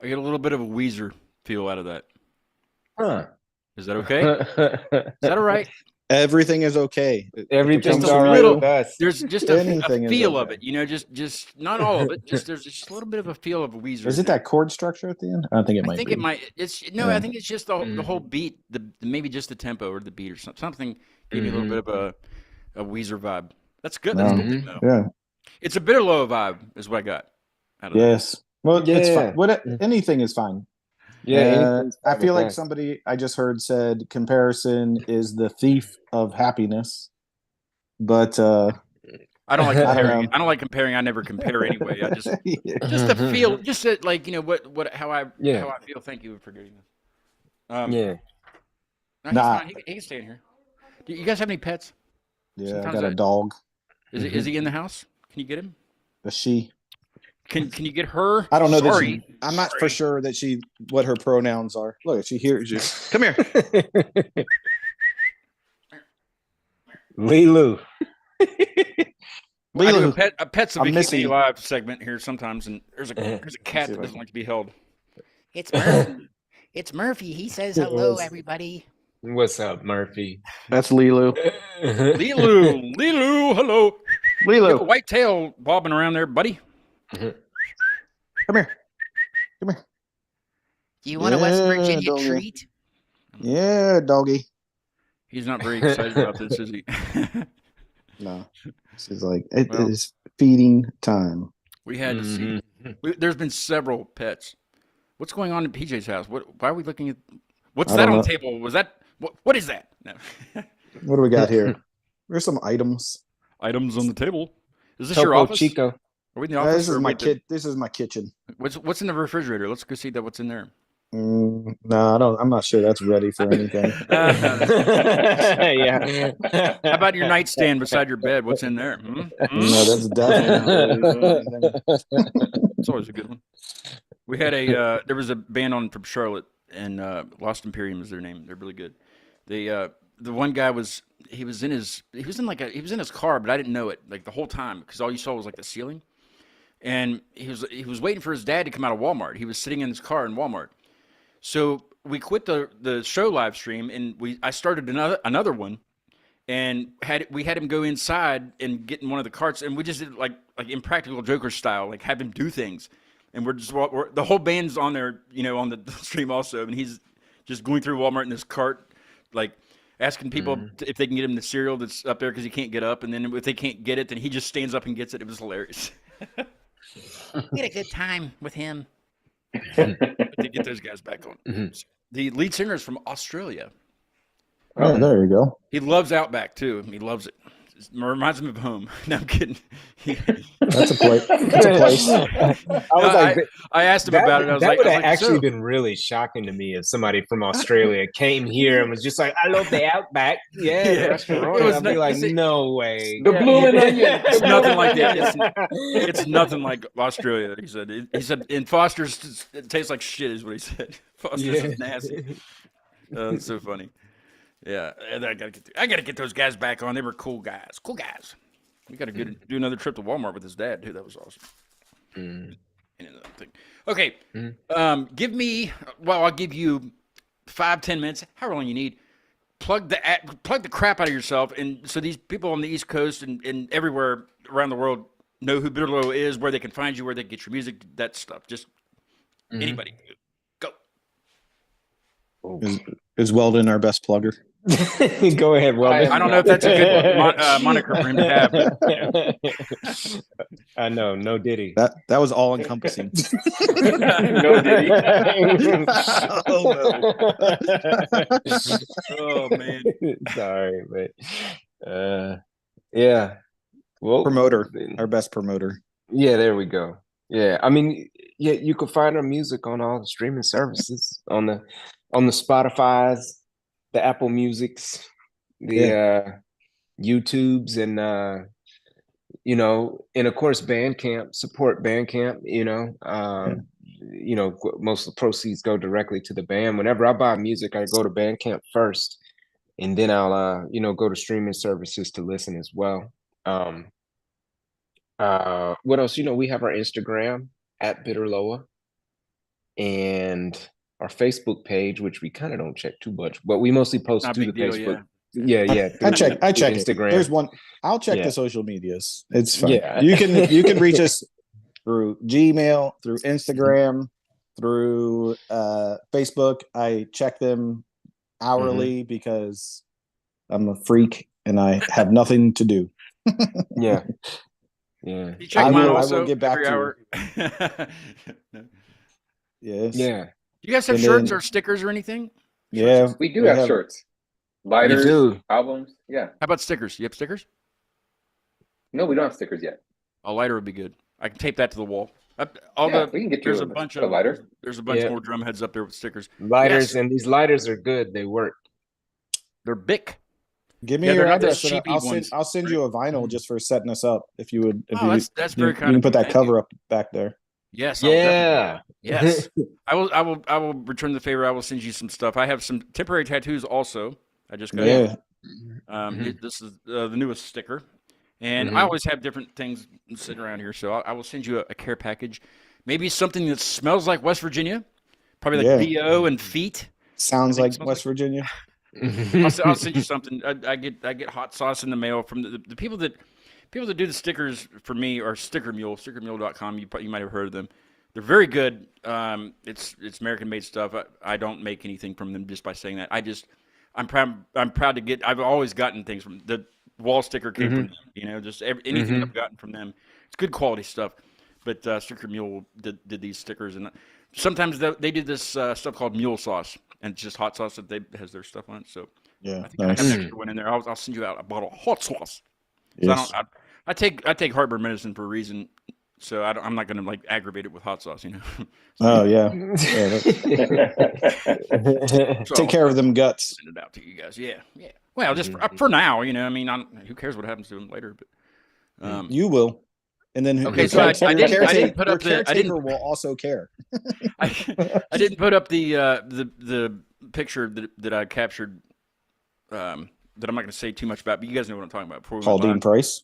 I get a little bit of a Weezer feel out of that. Huh. Is that okay? Is that all right? Everything is okay. Everything's Just a all right little- with us. There's just a Anything is feel of okay. it, you know, just not all of it. There's just a little bit of a feel of a Weezer. Is it that chord structure at the end? I think it might I think be. it might. It's no. Yeah. I think it's just the whole beat. Maybe just the tempo or the beat or something. Gave me a little bit of a Weezer vibe. That's good. That's good to know. Yeah. It's a Bitter Loa vibe, is what I got out of Yes. Well, it's Yeah. fine. Anything is fine. Yeah, anything's I fine feel with like us. somebody I just heard said comparison is the thief of happiness, but I don't like I don't comparing. know. I don't like comparing. I never compare anyway. I just Yeah. the feel, just that, like, you know how I feel. Thank you for getting this. Yeah. No, he's Nah. fine. He can stay in here. Do you guys have any pets? Yeah, I Sometimes got a dog, Is he in the house? Can you get him? a she. Can you get her? I don't know Sorry. I'm not for sure that what her pronouns are. Look, she hears you. Come here. Lilu. Well, I do Lilu. a Pets of I'm VTO missing you. live segment here sometimes, and there's a cat see that if I doesn't like to be held. It's Murphy. It's Murphy. He says hello, Yes. everybody. What's up, Murphy? That's Lilu. Lilu, hello. You have a Lilu, white tail bobbing around there, buddy. come here. Come here. Do you want a West Yeah, Virginia doggy. treat? Yeah, doggy. He's not very excited about this, is he? No. She's like, it Well. is feeding time. We had to see. There's been several pets. What's going on in PJ's house? Why are we looking at? What's I that don't on the know. table? Was that what is that? No. What do we got here? There's some items. Items on the table. Is this your Topo office? Chico. Are we in the office? This is or my wait, kit. This is my kitchen. What's in the refrigerator? Let's go see what's in there. No, I don't. I'm not sure that's ready for anything. Yeah. How about your nightstand beside your bed? What's in there? Hmm? Hmm? No, that's definitely not ready for anything. It's always a good one. We had there was a band on from Charlotte, and Lost Imperium is their name. They're really good. The one guy was in his car, but I didn't know it like the whole time because all you saw was like the ceiling. And he was waiting for his dad to come out of Walmart. He was sitting in his car in Walmart. So we quit the show live stream, and I started another one, and we had him go inside and get in one of the carts, and we just did like Impractical Joker style, like have him do things, and the whole band's on there, you know, on the stream also, and he's just going through Walmart in this cart, like asking people if they can get him the cereal that's up there because he can't get up, and then if they can't get it, then he just stands up and gets it. It was hilarious. We had a good time with him. To get those guys back on. The lead singer is from Australia. Oh, there you go. He loves Outback too. He loves it. It reminds him of home. No, I'm kidding. That's a place. That's a place. I asked him about it. I was that like, would have actually so, been really shocking to me if somebody from Australia came here and was just like, "I love the Outback, yeah, the restaurant." I'd be like, "No way." The blue and onion. It's nothing like that. It's nothing like Australia. He said. He said in Foster's it tastes like shit. Is what he said. Foster's is nasty. It's so funny. Yeah, I gotta get those guys back on. They were cool guys. Cool guys. We gotta do another trip to Walmart with his dad too. That was awesome. Okay. Give me. Well, I'll give you 5-10 minutes, however long you need. Plug the crap out of yourself, and so these people on the East Coast and everywhere around the world know who Bitter Loa is, where they can find you, where they can get your music, that stuff. Just anybody, go. Is Weldon our best plugger? Go ahead, Weldon. I don't know if that's a good moniker for him to have. I know, no Diddy. That was all encompassing. No Diddy. Oh man, sorry, but yeah. Well, promoter, our best promoter. Yeah, there we go. Yeah, I mean, yeah, you can find our music on all the streaming services, on the Spotify's, the Apple Musics, the YouTubes, and and of course Bandcamp. Support Bandcamp. Most of the proceeds go directly to the band. Whenever I buy music, I go to Bandcamp first, and then I'll go to streaming services to listen as well. What else? We have our Instagram at Bitter Loa, and our Facebook page, which we kind of don't check too much, but we mostly post to the Facebook. Yeah. I check Instagram. There's one. I'll check the social medias. It's fine. Yeah. You can reach us through Gmail, through Instagram, through Facebook. I check them hourly because I'm a freak and I have nothing to do. Yeah. You check mine also. I will get back to you. Yes. Yeah. You guys have shirts or stickers or anything? Yeah, we do have shirts, lighters, albums. Yeah. How about stickers? You have stickers? No, we don't have stickers yet. A lighter would be good. I can tape that to the wall. We can get there's a bunch of lighter. There's a bunch more drum heads up there with stickers. Lighters, and these lighters are good. They work. They're Bic. Give me your address. I'll send you a vinyl just for setting us up. If you would, that's very kind. You can put that cover up back there. Yes. Yeah. Yes. I will return the favor. I will send you some stuff. I have some temporary tattoos also. I just got this is the newest sticker, and I always have different things sitting around here. So I will send you a care package. Maybe something that smells like West Virginia, probably like VO and feet. Sounds like West Virginia. I'll send you something. I get hot sauce in the mail from the people that do the stickers for me are Sticker Mule, stickermule.com. You might have heard of them. They're very good. It's American made stuff. I don't make anything from them just by saying that. I'm proud to get. I've always gotten things from the wall sticker came from them. Just anything I've gotten from them. It's good quality stuff. But Sticker Mule did these stickers, and sometimes they did this stuff called mule sauce, and it's just hot sauce that has their stuff on it. So I think I have an extra one in there. I'll send you out a bottle of hot sauce. Yes. So I take heartburn medicine for a reason, so I'm not going to aggravate it with hot sauce, Oh yeah. Take care of them guts. Send it out to you guys. Yeah. Well, just for now, who cares what happens to them later? But you will. And then so I didn't put up the. I didn't will also care. I didn't put up the picture that I captured. That I'm not going to say too much about, but you guys know what I'm talking about. Paul Dean Price.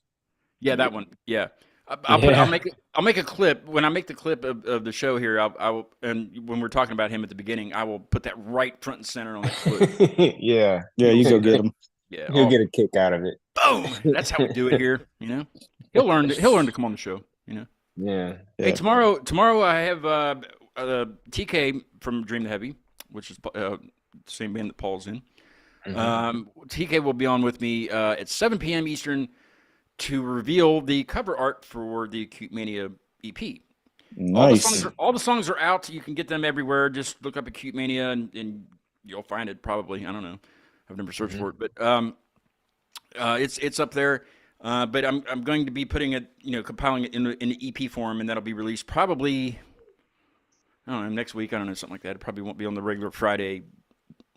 Yeah, that one. Yeah, I'll make a clip when I make the clip of the show here. I will, and when we're talking about him at the beginning, I will put that right front and center on the clip. Yeah, you go get him. Yeah, he'll get a kick out of it. Boom! That's how we do it here. He'll learn to come on the show. Yeah. Hey, tomorrow I have TK from Dream the Heavy, which is the same band that Paul's in. TK will be on with me at 7 p.m. Eastern to reveal the cover art for the Acute Mania EP. Nice. All the songs are out. You can get them everywhere. Just look up Acute Mania and you'll find it probably. I don't know. I've never searched for it, but it's up there. But I'm going to be putting it, compiling it in the EP form, and that'll be released probably, I don't know, next week. I don't know, something like that. It probably won't be on the regular Friday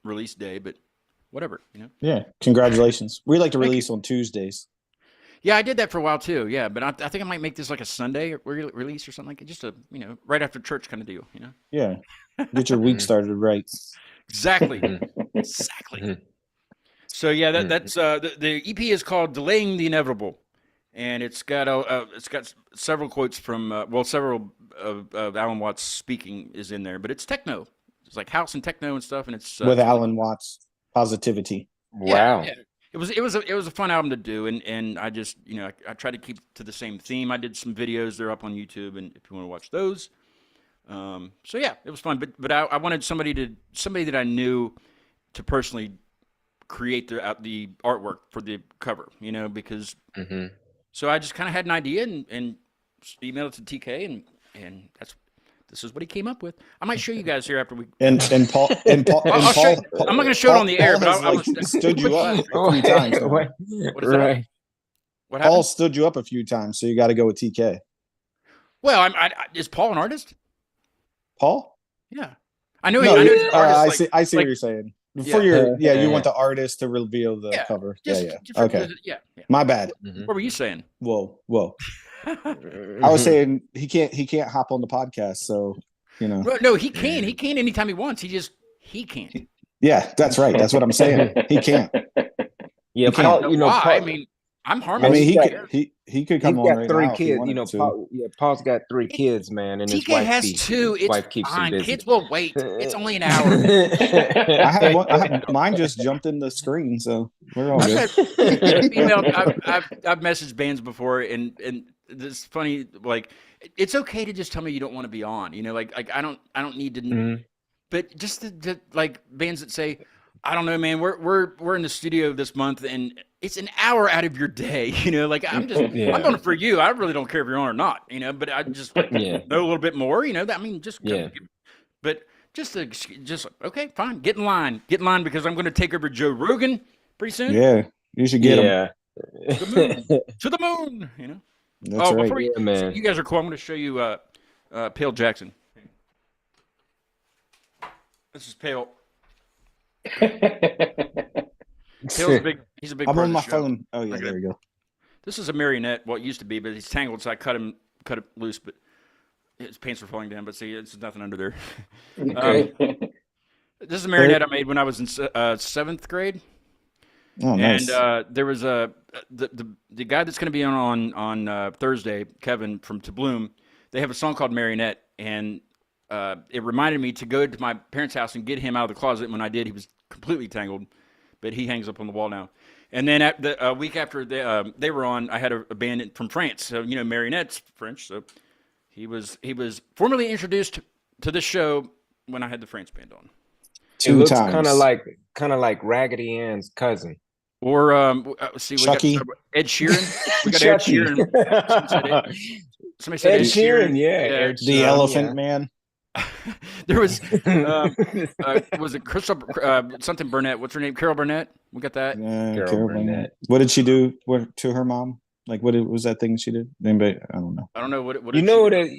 release day, but whatever, Yeah, congratulations. We like to release on Tuesdays. Yeah, I did that for a while too. Yeah, but I think I might make this like a Sunday release or something like it, just a right after church kind of deal. Yeah, get your week started right. Exactly. So yeah, that's the EP is called "Delaying the Inevitable," and it's got several quotes from several of Alan Watts speaking is in there, but it's techno. It's like house and techno and stuff, and it's with Alan Watts Positivity. Wow. Yeah. It was a fun album to do, and I just I tried to keep to the same theme. I did some videos; they're up on YouTube, and if you want to watch those, so yeah, it was fun. But I wanted somebody that I knew to personally create the artwork for the cover, because so I just kind of had an idea and emailed it to TK, and this is what he came up with. I might show you guys here after we. And Paul. I'm not going to show it on the air, but I'll stood you up a few times. What is that? What happened? Paul stood you up a few times, so you got to go with TK. Well, is Paul an artist? Paul? Yeah, I know. No, he's an artist. I see what you're saying. For you want the artist to reveal the cover. Okay. Yeah. My bad. What were you saying? Whoa. I was saying he can't hop on the podcast, so No, he can. He can anytime he wants. He can't. Yeah, that's right. That's what I'm saying. He can't. Yeah, Paul, Paul, I mean, I'm harmless. I mean, he could come on. He's got 3 kids. Paul's got 3 kids, man, and his TK wife has 2. It's wife keeps fine. him busy. Kids will wait. It's only an hour. Mine just jumped in the screen, so we're all good. I've messaged bands before, and it's funny. Like, it's okay to just tell me you don't want to be on. Like I don't need to. But just the like bands that say, I don't know, man. We're in the studio this month, and it's an hour out of your day. Like I'm going for you. I really don't care if you're on or not. But I just know a little bit more. I mean, just but just okay, fine. Get in line, because I'm going to take over Joe Rogan pretty soon. Yeah, you should get him to the moon. That's right. Before you guys are cool, I'm going to show you Pale Jackson. This is Pale. Pale's big. He's a big. I'm on my phone. Oh yeah, there we go. This is a marionette. Well, it used to be, but he's tangled, so I cut it loose. But his pants are falling down. But see, there's nothing under there. This is a marionette I made when I was in 7th grade. Oh, nice. And there was the guy that's going to be on Thursday, Kevin from To Bloom. They have a song called Marionette, and it reminded me to go to my parents' house and get him out of the closet. When I did, he was completely tangled, but he hangs up on the wall now. And then a week after they were on, I had a band from France. So Marionette's French. So he was formally introduced to this show when I had the France band on. 2 times. Kind of like Raggedy Ann's cousin. Or we got Ed Sheeran. We got Ed Sheeran. Somebody said Ed Sheeran. Yeah. The Elephant Man. There was was it Crystal something Burnett? What's her name? Carol Burnett. We got that. Carol Burnett. What did she do to her mom? Like, what was that thing she did? Anybody? I don't know. I don't know what. You know what it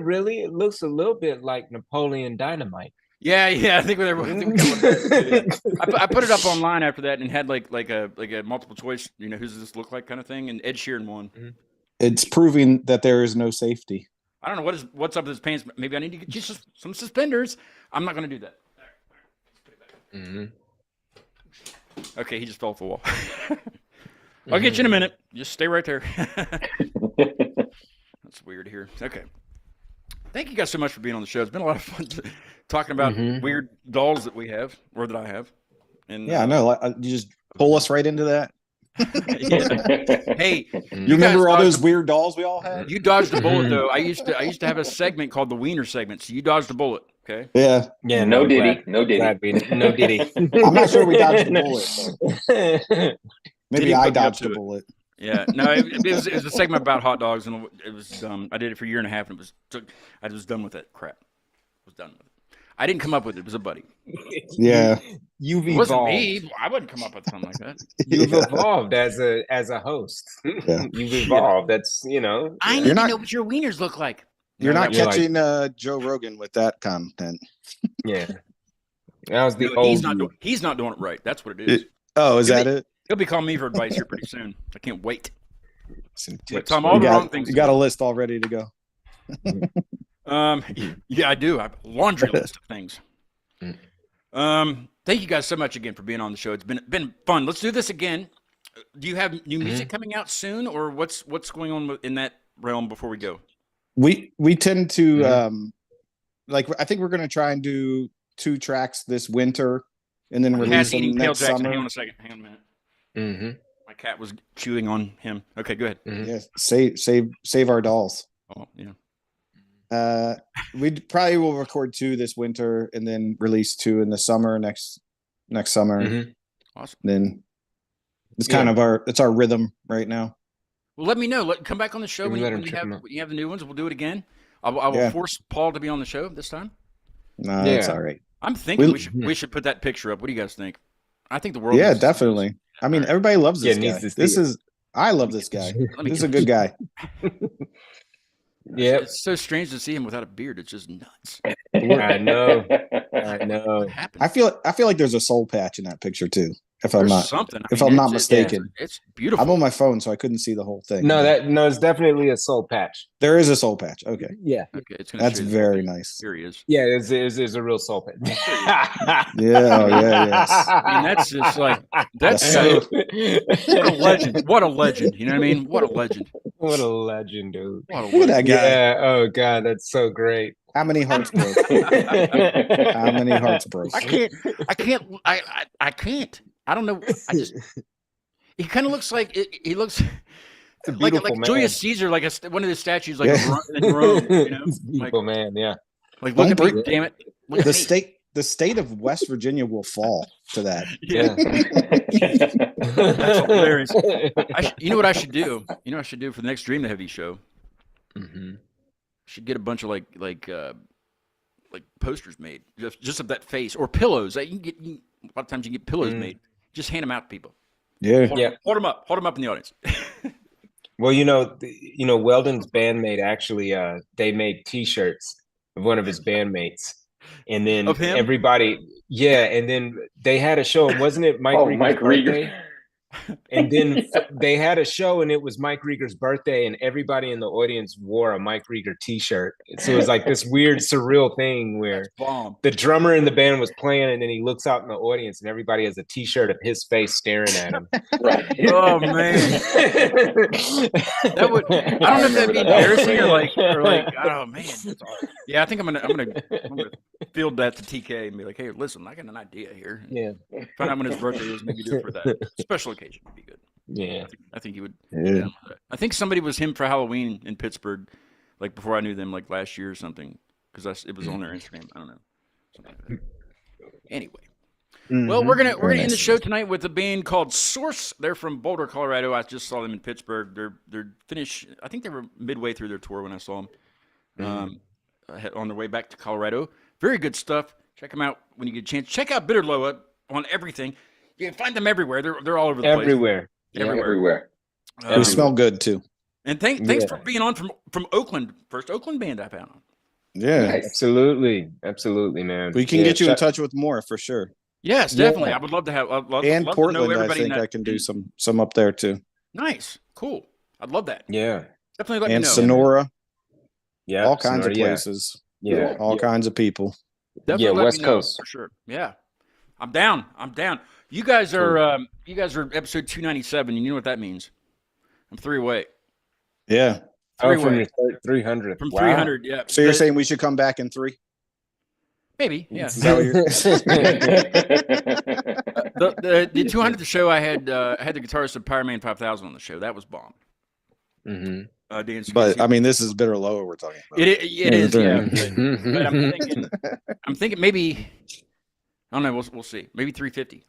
really? It looks a little bit like Napoleon Dynamite. Yeah. I think I put it up online after that and had like a multiple choice. Who does this look like kind of thing? And Ed Sheeran won. It's proving that there is no safety. I don't know what's up with his pants. Maybe I need to get you some suspenders. I'm not going to do that. Okay, he just fell off the wall. I'll get you in a minute. Just stay right there. That's weird to hear. Okay. Thank you guys so much for being on the show. It's been a lot of fun talking about weird dolls that we have, or that I have. And I know. You just pull us right into that. Hey, you remember all those weird dolls we all had? You dodged a bullet, though. I used to have a segment called the Wiener segment. So you dodged a bullet. Okay. Yeah. No Diddy. No Diddy. I'm not sure we dodged the bullet. Maybe I dodged a bullet. Yeah, no, it was a segment about hot dogs, and it was I did it for a year and a half, and I was done with that crap. I was done with it. I didn't come up with it. It was a buddy. Yeah, you've evolved. It wasn't me. I wouldn't come up with something like that. You've evolved as a host. Yeah. You've evolved. That's I need to know what your wieners look like. You're not catching Joe Rogan with that content. Yeah, that was the old. He's not doing it right. That's what it is. Is that it? He'll be calling me for advice here pretty soon. I can't wait. Tom, all the wrong things. You got a list all ready to go. Yeah, I do. I have a laundry list of things. Thank you guys so much again for being on the show. It's been fun. Let's do this again. Do you have new music coming out soon, or what's going on in that realm before we go? We tend to like I think we're gonna try and do 2 tracks this winter, and then My release cat's them eating Tail next Jackson. summer. Hang on a second. Hang on a minute. Mm-hmm. My cat was chewing on him. Okay, go ahead. Mm-hmm. Yeah, save our dolls. Oh, yeah. We probably will record 2 this winter, and then release 2 in the summer next summer. Mm-hmm. Awesome. Then it's kind of our rhythm right now. Well, let me know. Come back on the show when you have the new ones. We'll do it again. I will force Paul to be on the show this time. No, it's all right. I'm thinking we should put that picture up. What do you guys think? I think the world. Yeah, definitely. I mean, everybody loves this guy. I love this guy. This is a good guy. Yeah, it's so strange to see him without a beard. It's just nuts. I know. What happened? I feel like there's a soul patch in that picture too. If I'm not mistaken. It's beautiful. I'm on my phone, so I couldn't see the whole thing. No, it's definitely a soul patch. There is a soul patch. Okay. Yeah. Okay, that's very nice. Here he is. Yeah, it's a real soul patch. Yeah. Yes. I mean, that's just like what a legend. What a legend. You know what I mean? What a legend. What a legend, dude. Look at that guy. Yeah. Oh God, that's so great. How many hearts broke? How many hearts broke? I can't. I don't know. He kind of looks like he looks like Julius Caesar, like one of the statues, like in Rome. You know, beautiful man. Yeah. Like look at me, damn it. The state of West Virginia will fall to that. Yeah. That's hilarious. You know what I should do? You know what I should do for the next Dream the Heavy show? Mm-hmm. Should get a bunch of like posters made just of that face or pillows. A lot of times you can get pillows made. Just hand them out to people. Yeah. Hold them up in the audience. Well, Weldon's bandmate actually they made T-shirts of one of his bandmates, and then everybody, and then they had a show, and wasn't it Mike Rieger's birthday? And then they had a show, and it was Mike Rieger's birthday, and everybody in the audience wore a Mike Rieger T-shirt. So it was like this weird, surreal thing where the drummer in the band was playing, and then he looks out in the audience, and everybody has a T-shirt of his face staring at him. Right. Oh man, that would. I don't know if that'd be embarrassing or like. Oh man. Yeah, I think I'm gonna field that to TK and be like, hey, listen, I got an idea here. Yeah. Find out when his birthday is, maybe do it for that special occasion would be good. Yeah. I think he would. Yeah. I think somebody was him for Halloween in Pittsburgh, like before I knew them, like last year or something, because it was on their Instagram. I don't know. Something like that. Anyway. Well, we're gonna end the show tonight with a band called Source. They're from Boulder, Colorado. I just saw them in Pittsburgh. They're finished. I think they were midway through their tour when I saw them. On their way back to Colorado. Very good stuff. Check them out when you get a chance. Check out Bitter Loa on everything. You can find them everywhere. They're all over the place. Everywhere. They smell good too. And thanks for being on from Oakland. First Oakland band I found on. Yeah, nice. Absolutely, man. We can get you in touch with more for sure. Yes, definitely. I would love to have. And Portland, I think I can do some up there too. Nice, cool. I'd love that. Yeah, definitely let me know. And Sonora. Yeah, all kinds of places. Yeah, all kinds of people. Definitely West Coast for sure. Yeah, I'm down. You guys are episode 297. You know what that means? I'm 3 away. Yeah. From your 300. From 300. Yeah. So you're saying we should come back in 3? Maybe. Yeah. Is that what you're... the 200th show I had the guitarist of Power Man 5000 on the show. That was bomb. Mm-hmm. But I mean, this is Bitter Loa we're talking about. It is, yeah. But I'm thinking maybe. I don't know. We'll see. Maybe 350.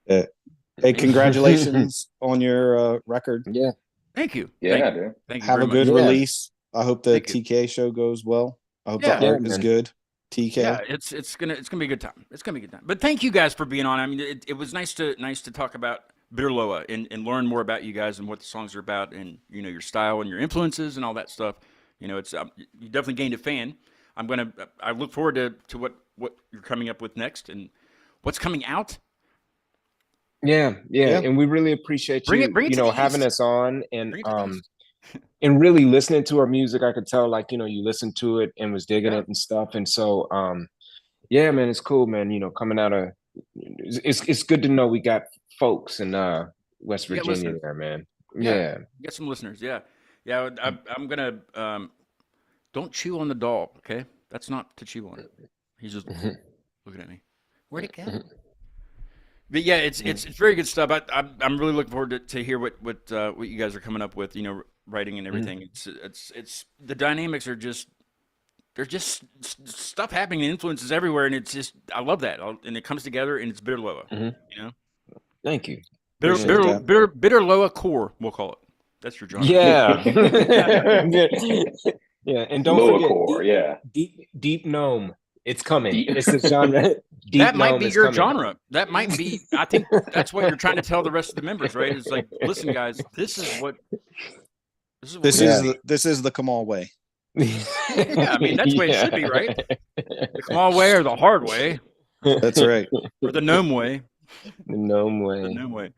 Hey, congratulations on your record. Yeah. Thank you. Yeah, dude. Thank you. Have a good release. I hope the TK show goes well. I hope the art is good. TK. Yeah, it's gonna be a good time. It's gonna be a good time. But thank you guys for being on. I mean, it was nice to talk about Bitter Loa and learn more about you guys and what the songs are about, and your style and your influences and all that stuff. It's you definitely gained a fan. I look forward to what you're coming up with next and what's coming out. Yeah, and we really appreciate you having us on and and really listening to our music. I could tell you listened to it and was digging it and stuff. And so yeah, man, it's cool, man. Coming out of it's good to know we got folks in West Virginia there, man. Yeah. You got some listeners. Yeah. I'm gonna don't chew on the doll, okay? That's not Tachibana. He's just looking at me. Where'd it go? But yeah, it's very good stuff. I'm really looking forward to hear what you guys are coming up with. Writing and everything. It's the dynamics are just there's just stuff happening and influences everywhere, and it's just I love that. And it comes together, and it's Bitter Loa. Thank you. Bitter Loa core, we'll call it. That's your genre. Yeah. Yeah, and don't Loa forget core, deep gnome. It's coming. It's the genre. That might be your genre. That might be. I think that's what you're trying to tell the rest of the members, right? It's like, listen, guys, this is the Kamal way. Yeah, I mean that's the way it should be, right? The Kamal way or the hard way. That's right. Or the gnome way. The gnome way. The gnome way.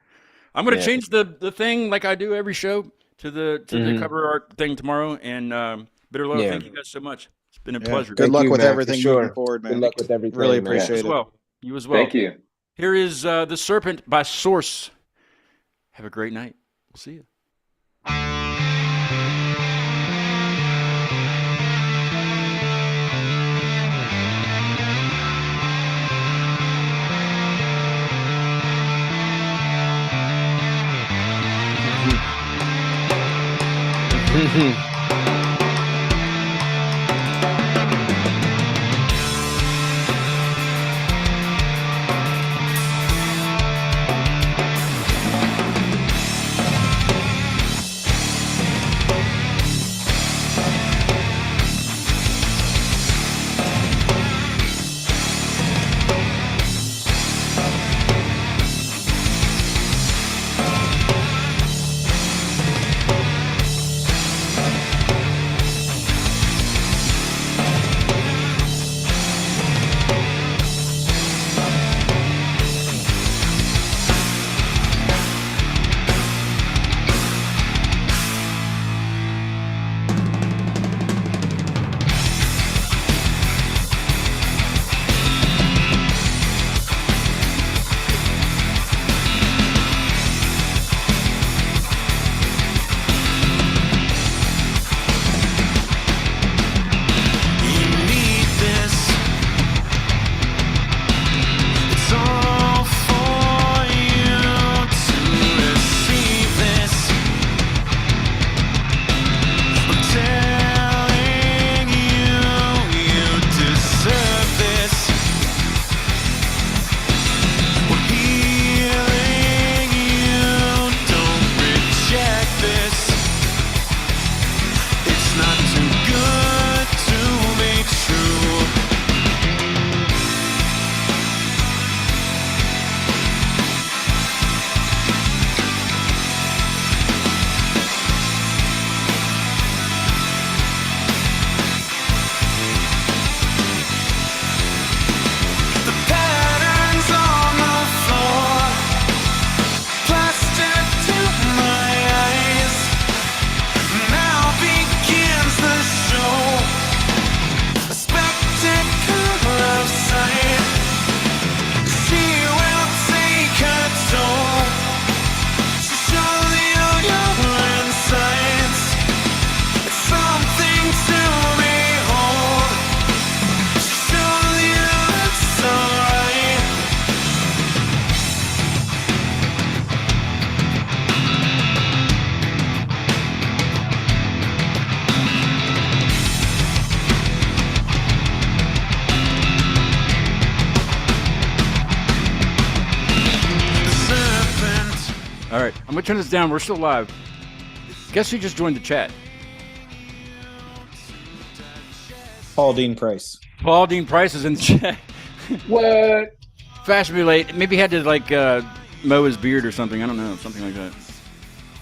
I'm going to change the thing like I do every show to the cover art thing tomorrow. And Bitter Loa, thank you guys so much. It's been a pleasure. Good luck with everything moving forward, man. Good luck with everything. Really appreciate it. You as well. Thank you. Here is The Serpent by Source. Have a great night. We'll see you. All right, I'm gonna turn this down. We're still live. Guess who just joined the chat? Paul Dean Price. Paul Dean Price is in the chat. What? Fashionably late. Maybe he had to like mow his beard or something. I don't know, something like that.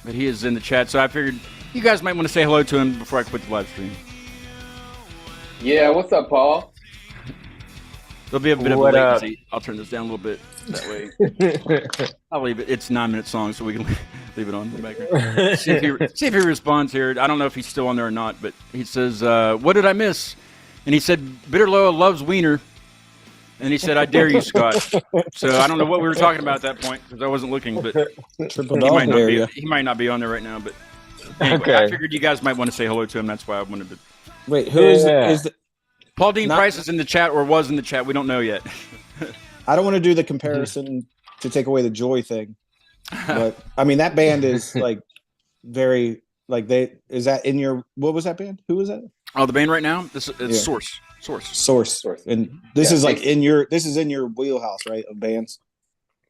But he is in the chat, so I figured you guys might want to say hello to him before I quit the live stream. Yeah, what's up, Paul? There'll be a bit of a latency. I'll turn this down a little bit. That way, I'll leave it. It's 9-minute song, so we can leave it on in the background. See if he responds here. I don't know if he's still on there or not, but he says, "What did I miss?" And he said, "Bitter Loa loves wiener." And he said, "I dare you, Scott." So I don't know what we were talking about at that point because I wasn't looking, but he might not be on there right now. But anyway, I figured you guys might want to say hello to him. That's why I wanted to. Wait, who is Paul Dean Price is in the chat or was in the chat. We don't know yet. I don't want to do the comparison to take away the joy thing, but I mean that band is like very like is that in your what was that band? Who was that? Oh, the band right now. This is Source, and this is like in your wheelhouse, right? Of bands.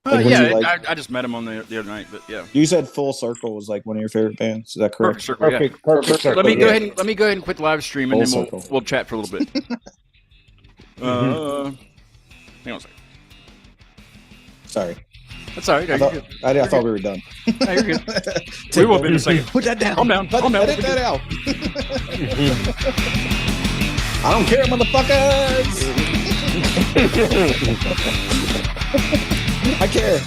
I just met him on the other night, but yeah. You said Full Circle was like one of your favorite bands. Is that correct? Perfect Circle. Let me go ahead and quit live stream, and then we'll chat for a little bit. Hang on a second. Sorry. That's all right. I thought we were done. No, you're good. We will be in a second. Put that down. Calm down. Edit that out. I don't care, motherfuckers. I care.